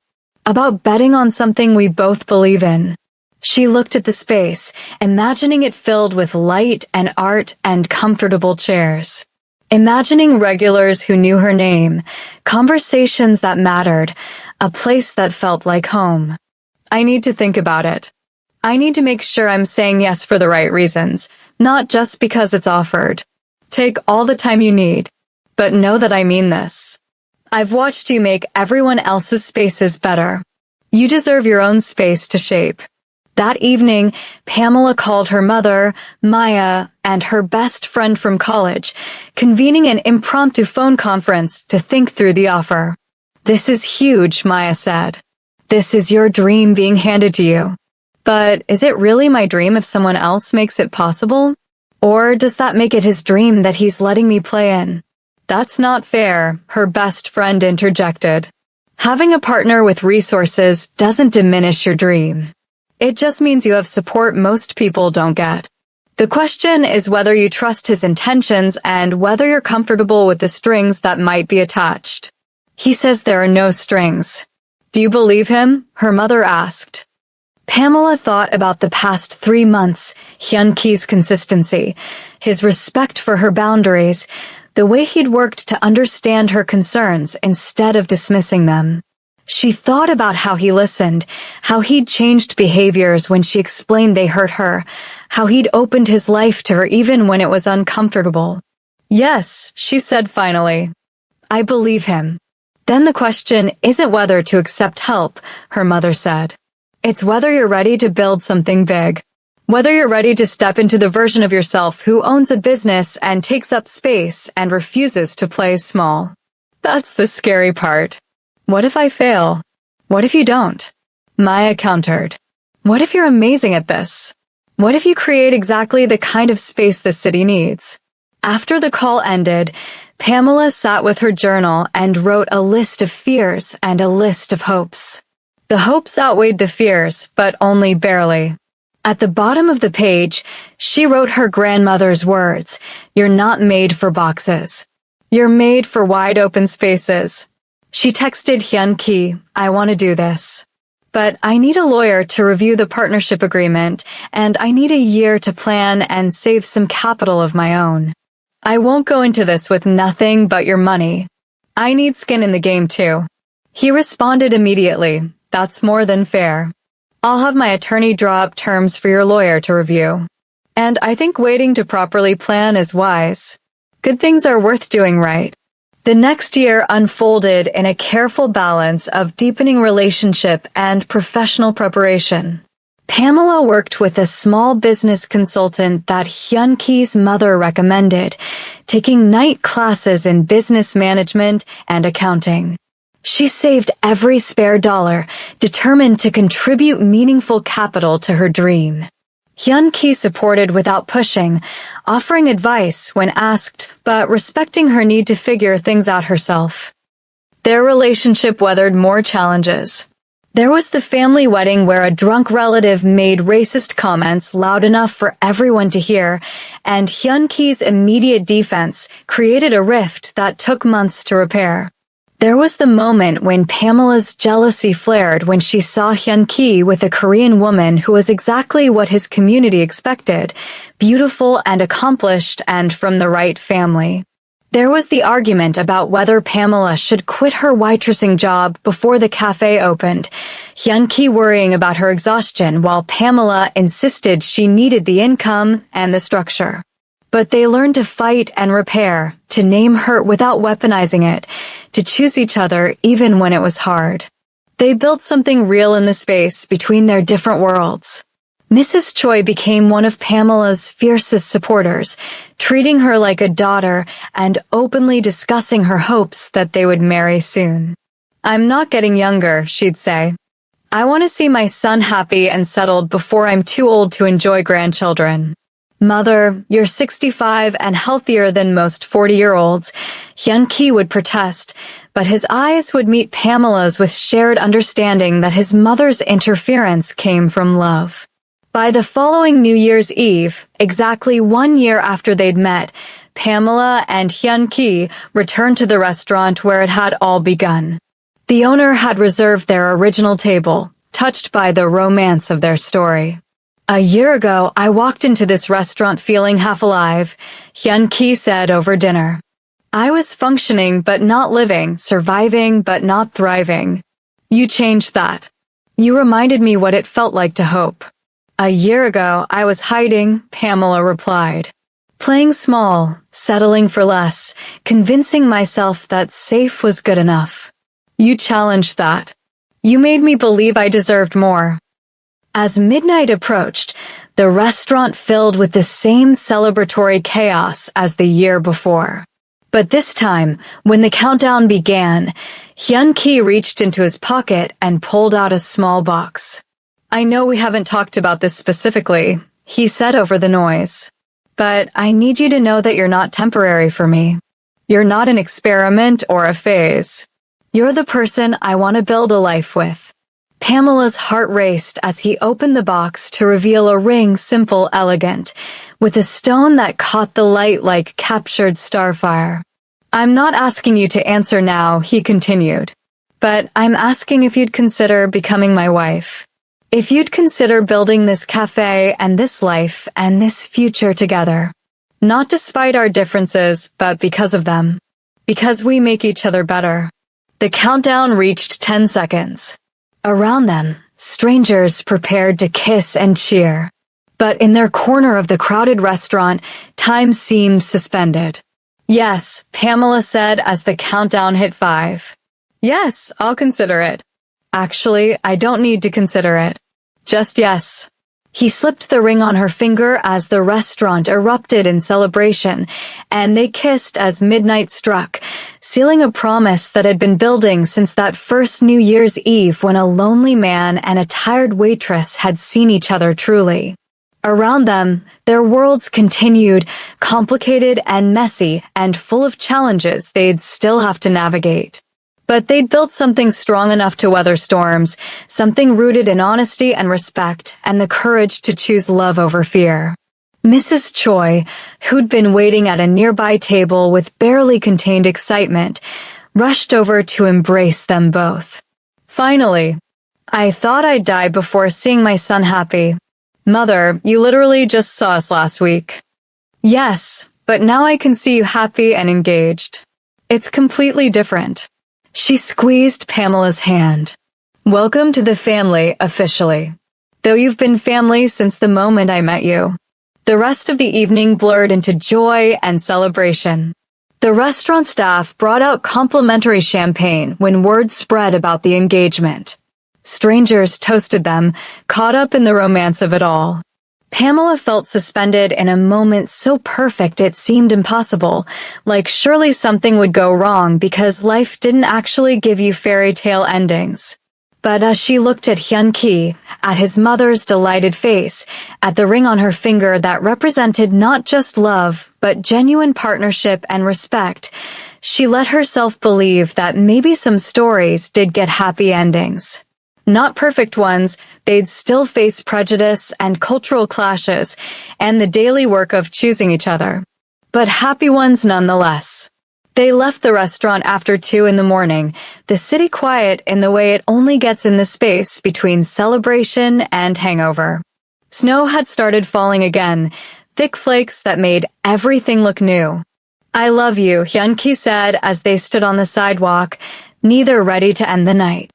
About betting on something we both believe in." She looked at the space, imagining it filled with light and art and comfortable chairs. Imagining regulars who knew her name, conversations that mattered, a place that felt like home. "I need to think about it. I need to make sure I'm saying yes for the right reasons, not just because it's offered. Take all the time you need, but know that I mean this. I've watched you make everyone else's spaces better. You deserve your own space to shape." That evening, Pamela called her mother, Maya, and her best friend from college, convening an impromptu phone conference to think through the offer. "This is huge," Maya said. "This is your dream being handed to you. But is it really my dream if someone else makes it possible? Or does that make it his dream that he's letting me play in?" "That's not fair," her best friend interjected. "Having a partner with resources doesn't diminish your dream. It just means you have support most people don't get. The question is whether you trust his intentions and whether you're comfortable with the strings that might be attached." "He says there are no strings." "Do you believe him?" her mother asked. Pamela thought about the past 3 months, Hyun-ki's consistency, his respect for her boundaries, the way he'd worked to understand her concerns instead of dismissing them. She thought about how he listened, how he'd changed behaviors when she explained they hurt her, how he'd opened his life to her even when it was uncomfortable. "Yes," she said finally. "I believe him." "Then the question isn't whether to accept help," her mother said. "It's whether you're ready to build something big. Whether you're ready to step into the version of yourself who owns a business and takes up space and refuses to play small." "That's the scary part. What if I fail? What if you don't?" Maya countered. "What if you're amazing at this? What if you create exactly the kind of space the city needs?" After the call ended, Pamela sat with her journal and wrote a list of fears and a list of hopes. The hopes outweighed the fears, but only barely. At the bottom of the page, she wrote her grandmother's words, "You're not made for boxes. You're made for wide open spaces." She texted Hyun-ki, "I want to do this. But I need a lawyer to review the partnership agreement, and I need a year to plan and save some capital of my own. I won't go into this with nothing but your money. I need skin in the game too." He responded immediately, "That's more than fair. I'll have my attorney draw up terms for your lawyer to review. And I think waiting to properly plan is wise. Good things are worth doing right." The next year unfolded in a careful balance of deepening relationship and professional preparation. Pamela worked with a small business consultant that Hyun-ki's mother recommended, taking night classes in business management and accounting. She saved every spare dollar, determined to contribute meaningful capital to her dream. Hyun-ki supported without pushing, offering advice when asked, but respecting her need to figure things out herself. Their relationship weathered more challenges. There was the family wedding where a drunk relative made racist comments loud enough for everyone to hear, and Hyun-ki's immediate defense created a rift that took months to repair. There was the moment when Pamela's jealousy flared when she saw Hyun-ki with a Korean woman who was exactly what his community expected, beautiful and accomplished and from the right family. There was the argument about whether Pamela should quit her waitressing job before the cafe opened, Hyun-ki worrying about her exhaustion while Pamela insisted she needed the income and the structure. But they learned to fight and repair, to name hurt without weaponizing it, to choose each other even when it was hard. They built something real in the space between their different worlds. Mrs. Choi became one of Pamela's fiercest supporters, treating her like a daughter and openly discussing her hopes that they would marry soon. "I'm not getting younger," she'd say. "I want to see my son happy and settled before I'm too old to enjoy grandchildren." "Mother, you're 65 and healthier than most 40-year-olds, Hyun-ki would protest, but his eyes would meet Pamela's with shared understanding that his mother's interference came from love. By the following New Year's Eve, exactly 1 year after they'd met, Pamela and Hyun-ki returned to the restaurant where it had all begun. The owner had reserved their original table, touched by the romance of their story. "A year ago, I walked into this restaurant feeling half alive," Hyun-ki said over dinner. "I was functioning but not living, surviving but not thriving. You changed that. You reminded me what it felt like to hope." "A year ago, I was hiding," Pamela replied. "Playing small, settling for less, convincing myself that safe was good enough. You challenged that. You made me believe I deserved more." As midnight approached, the restaurant filled with the same celebratory chaos as the year before. But this time, when the countdown began, Hyun-ki reached into his pocket and pulled out a small box. "I know we haven't talked about this specifically," he said over the noise. "But I need you to know that you're not temporary for me. You're not an experiment or a phase. You're the person I want to build a life with." Pamela's heart raced as he opened the box to reveal a ring simple, elegant, with a stone that caught the light like captured starfire. "I'm not asking you to answer now," he continued, "but I'm asking if you'd consider becoming my wife. If you'd consider building this cafe and this life and this future together. Not despite our differences, but because of them. Because we make each other better." The countdown reached 10 seconds. Around them, strangers prepared to kiss and cheer. But in their corner of the crowded restaurant, time seemed suspended. "Yes," Pamela said as the countdown hit 5. "Yes, I'll consider it. Actually, I don't need to consider it. Just yes." He slipped the ring on her finger as the restaurant erupted in celebration, and they kissed as midnight struck, sealing a promise that had been building since that first New Year's Eve when a lonely man and a tired waitress had seen each other truly. Around them, their worlds continued, complicated and messy and full of challenges they'd still have to navigate. But they'd built something strong enough to weather storms, something rooted in honesty and respect and the courage to choose love over fear. Mrs. Choi, who'd been waiting at a nearby table with barely contained excitement, rushed over to embrace them both. "Finally, I thought I'd die before seeing my son happy. Mother, you literally just saw us last week." "Yes, but now I can see you happy and engaged. It's completely different." She squeezed Pamela's hand. "Welcome to the family, officially. Though you've been family since the moment I met you." The rest of the evening blurred into joy and celebration. The restaurant staff brought out complimentary champagne when word spread about the engagement. Strangers toasted them, caught up in the romance of it all. Pamela felt suspended in a moment so perfect it seemed impossible, like surely something would go wrong because life didn't actually give you fairy tale endings. But as she looked at Hyun-ki, at his mother's delighted face, at the ring on her finger that represented not just love, but genuine partnership and respect, she let herself believe that maybe some stories did get happy endings. Not perfect ones, they'd still face prejudice and cultural clashes, and the daily work of choosing each other. But happy ones nonetheless. They left the restaurant after 2 in the morning, the city quiet in the way it only gets in the space between celebration and hangover. Snow had started falling again, thick flakes that made everything look new. "I love you," Hyun-ki said as they stood on the sidewalk, neither ready to end the night.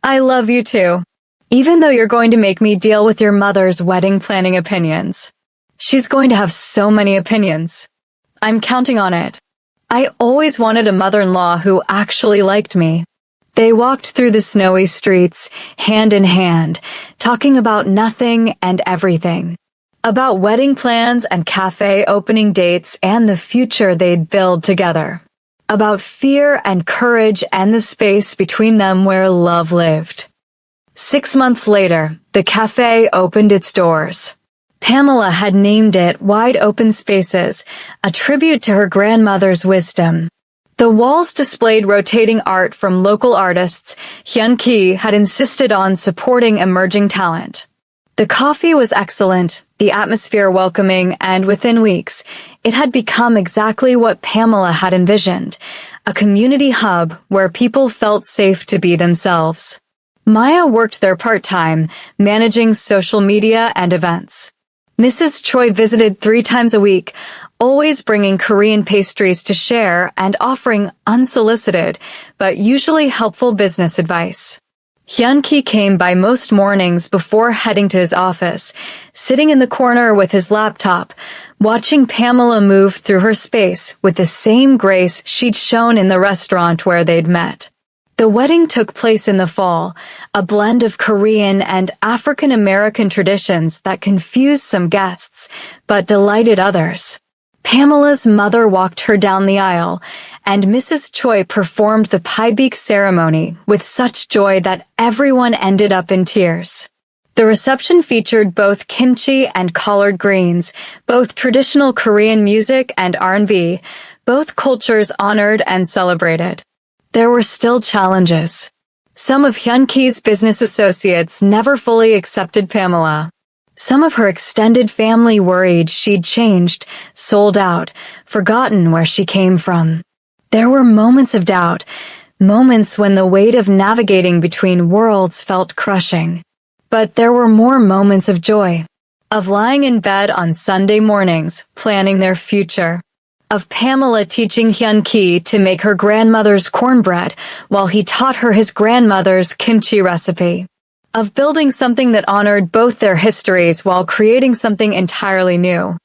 "I love you too, even though you're going to make me deal with your mother's wedding planning opinions. She's going to have so many opinions. I'm counting on it. I always wanted a mother-in-law who actually liked me." They walked through the snowy streets, hand in hand, talking about nothing and everything. About wedding plans and cafe opening dates and the future they'd build together. About fear and courage and the space between them where love lived. 6 months later, the cafe opened its doors. Pamela had named it Wide Open Spaces, a tribute to her grandmother's wisdom. The walls displayed rotating art from local artists. Hyun-ki had insisted on supporting emerging talent. The coffee was excellent, the atmosphere welcoming, and within weeks, it had become exactly what Pamela had envisioned, a community hub where people felt safe to be themselves. Maya worked there part-time, managing social media and events. Mrs. Choi visited 3 times a week, always bringing Korean pastries to share and offering unsolicited, but usually helpful business advice. Hyun-ki came by most mornings before heading to his office, sitting in the corner with his laptop, watching Pamela move through her space with the same grace she'd shown in the restaurant where they'd met. The wedding took place in the fall, a blend of Korean and African American traditions that confused some guests, but delighted others. Pamela's mother walked her down the aisle, and Mrs. Choi performed the piebeek ceremony with such joy that everyone ended up in tears. The reception featured both kimchi and collard greens, both traditional Korean music and R&B, both cultures honored and celebrated. There were still challenges. Some of Hyun-ki's business associates never fully accepted Pamela. Some of her extended family worried she'd changed, sold out, forgotten where she came from. There were moments of doubt, moments when the weight of navigating between worlds felt crushing. But there were more moments of joy, of lying in bed on Sunday mornings, planning their future. Of Pamela teaching Hyun-ki to make her grandmother's cornbread while he taught her his grandmother's kimchi recipe. Of building something that honored both their histories while creating something entirely new.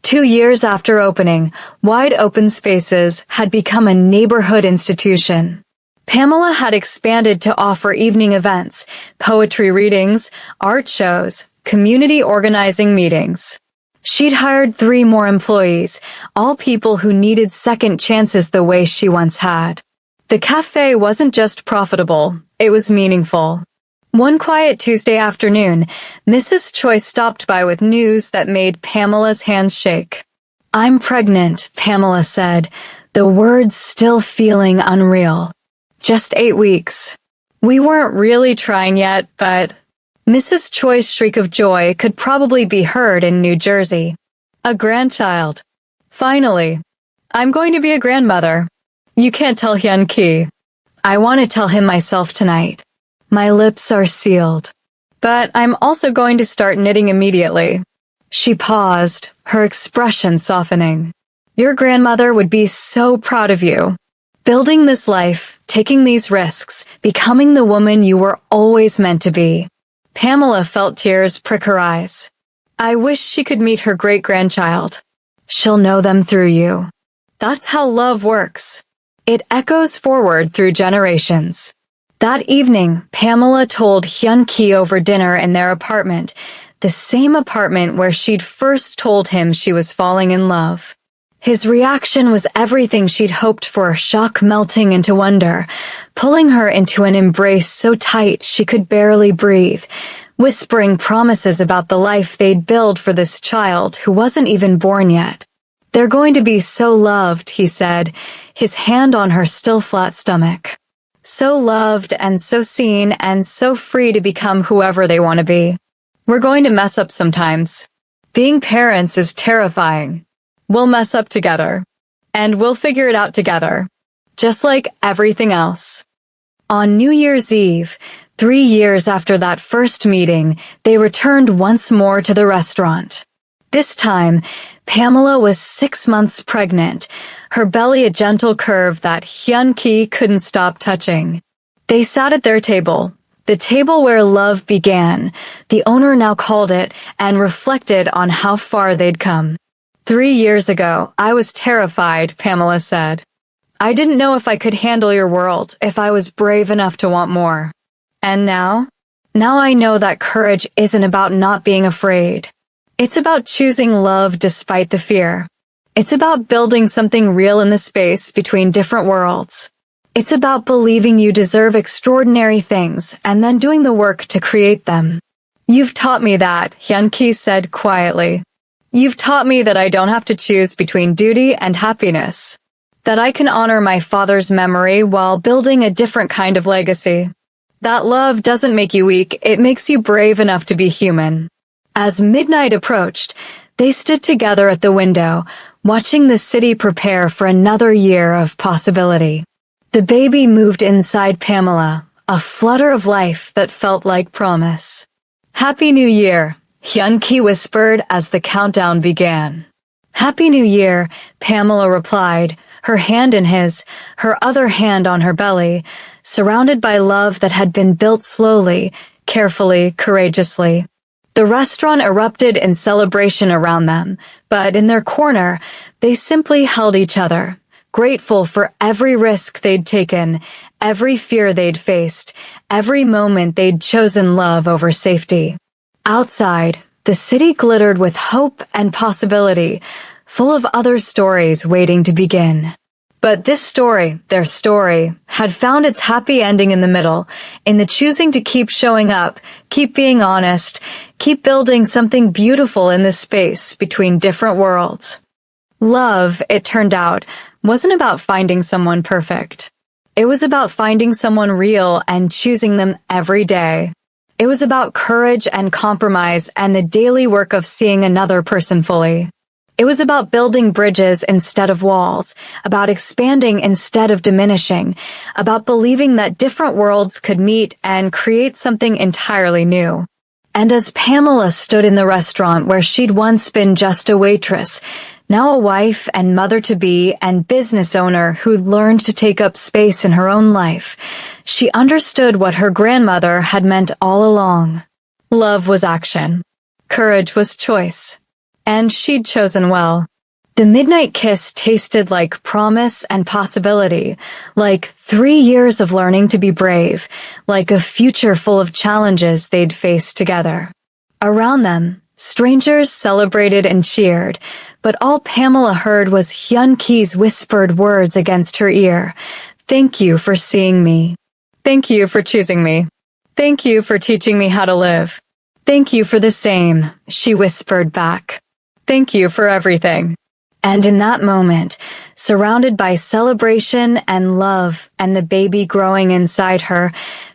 2 years after opening, Wide Open Spaces had become a neighborhood institution. Pamela had expanded to offer evening events, poetry readings, art shows, community organizing meetings. She'd hired 3 more employees, all people who needed second chances the way she once had. The cafe wasn't just profitable, it was meaningful. One quiet Tuesday afternoon, Mrs. Choi stopped by with news that made Pamela's hands shake. "I'm pregnant," Pamela said, the words still feeling unreal. "Just 8 weeks. We weren't really trying yet, but..." Mrs. Choi's shriek of joy could probably be heard in New Jersey. "A grandchild. Finally. I'm going to be a grandmother. You can't tell Hyun-ki. I want to tell him myself tonight. My lips are sealed. But I'm also going to start knitting immediately." She paused, her expression softening. "Your grandmother would be so proud of you. Building this life, taking these risks, becoming the woman you were always meant to be." Pamela felt tears prick her eyes. "I wish she could meet her great-grandchild. She'll know them through you. That's how love works. It echoes forward through generations." That evening, Pamela told Hyun-ki over dinner in their apartment the same apartment where she'd first told him she was falling in love. His reaction was everything she'd hoped for, shock melting into wonder, pulling her into an embrace so tight she could barely breathe, whispering promises about the life they'd build for this child who wasn't even born yet. "They're going to be so loved," he said, his hand on her still flat stomach. "So loved and so seen and so free to become whoever they want to be. We're going to mess up sometimes. Being parents is terrifying. We'll mess up together. And we'll figure it out together. Just like everything else." On New Year's Eve, 3 years after that first meeting, they returned once more to the restaurant. This time, Pamela was 6 months pregnant, her belly a gentle curve that Hyun-ki couldn't stop touching. They sat at their table, the table where love began, the owner now called it, and reflected on how far they'd come. 3 years ago, I was terrified," Pamela said. "I didn't know if I could handle your world, if I was brave enough to want more. And now? Now I know that courage isn't about not being afraid. It's about choosing love despite the fear. It's about building something real in the space between different worlds. It's about believing you deserve extraordinary things and then doing the work to create them." "You've taught me that," Hyun-ki said quietly. "You've taught me that I don't have to choose between duty and happiness. That I can honor my father's memory while building a different kind of legacy. That love doesn't make you weak, it makes you brave enough to be human." As midnight approached, they stood together at the window, watching the city prepare for another year of possibility. The baby moved inside Pamela, a flutter of life that felt like promise. "Happy New Year," Hyun-ki whispered as the countdown began. "Happy New Year," Pamela replied, her hand in his, her other hand on her belly, surrounded by love that had been built slowly, carefully, courageously. The restaurant erupted in celebration around them, but in their corner, they simply held each other, grateful for every risk they'd taken, every fear they'd faced, every moment they'd chosen love over safety. Outside, the city glittered with hope and possibility, full of other stories waiting to begin. But this story, their story, had found its happy ending in the middle, in the choosing to keep showing up, keep being honest, keep building something beautiful in this space between different worlds. Love, it turned out, wasn't about finding someone perfect. It was about finding someone real and choosing them every day. It was about courage and compromise and the daily work of seeing another person fully. It was about building bridges instead of walls, about expanding instead of diminishing, about believing that different worlds could meet and create something entirely new. And as Pamela stood in the restaurant where she'd once been just a waitress, now a wife and mother-to-be and business owner who'd learned to take up space in her own life, she understood what her grandmother had meant all along. Love was action. Courage was choice. And she'd chosen well. The midnight kiss tasted like promise and possibility, like 3 years of learning to be brave, like a future full of challenges they'd face together. Around them, strangers celebrated and cheered, but all Pamela heard was Hyun-ki's whispered words against her ear. "Thank you for seeing me. Thank you for choosing me. Thank you for teaching me how to live. Thank you for the same," she whispered back. "Thank you for everything." And in that moment, surrounded by celebration and love and the baby growing inside her,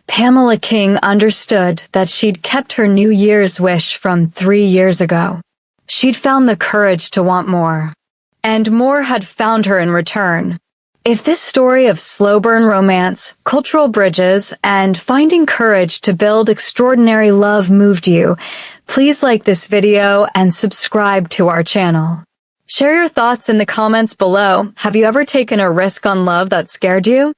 Pamela King understood that she'd kept her New Year's wish from 3 years ago. She'd found the courage to want more. And more had found her in return. If this story of slow burn romance, cultural bridges, and finding courage to build extraordinary love moved you, please like this video and subscribe to our channel. Share your thoughts in the comments below. Have you ever taken a risk on love that scared you?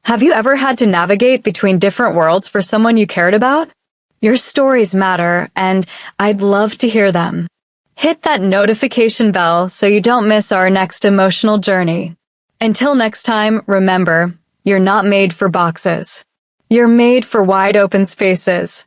Have you ever had to navigate between different worlds for someone you cared about? Your stories matter, and I'd love to hear them. Hit that notification bell so you don't miss our next emotional journey. Until next time, remember, you're not made for boxes. You're made for wide open spaces.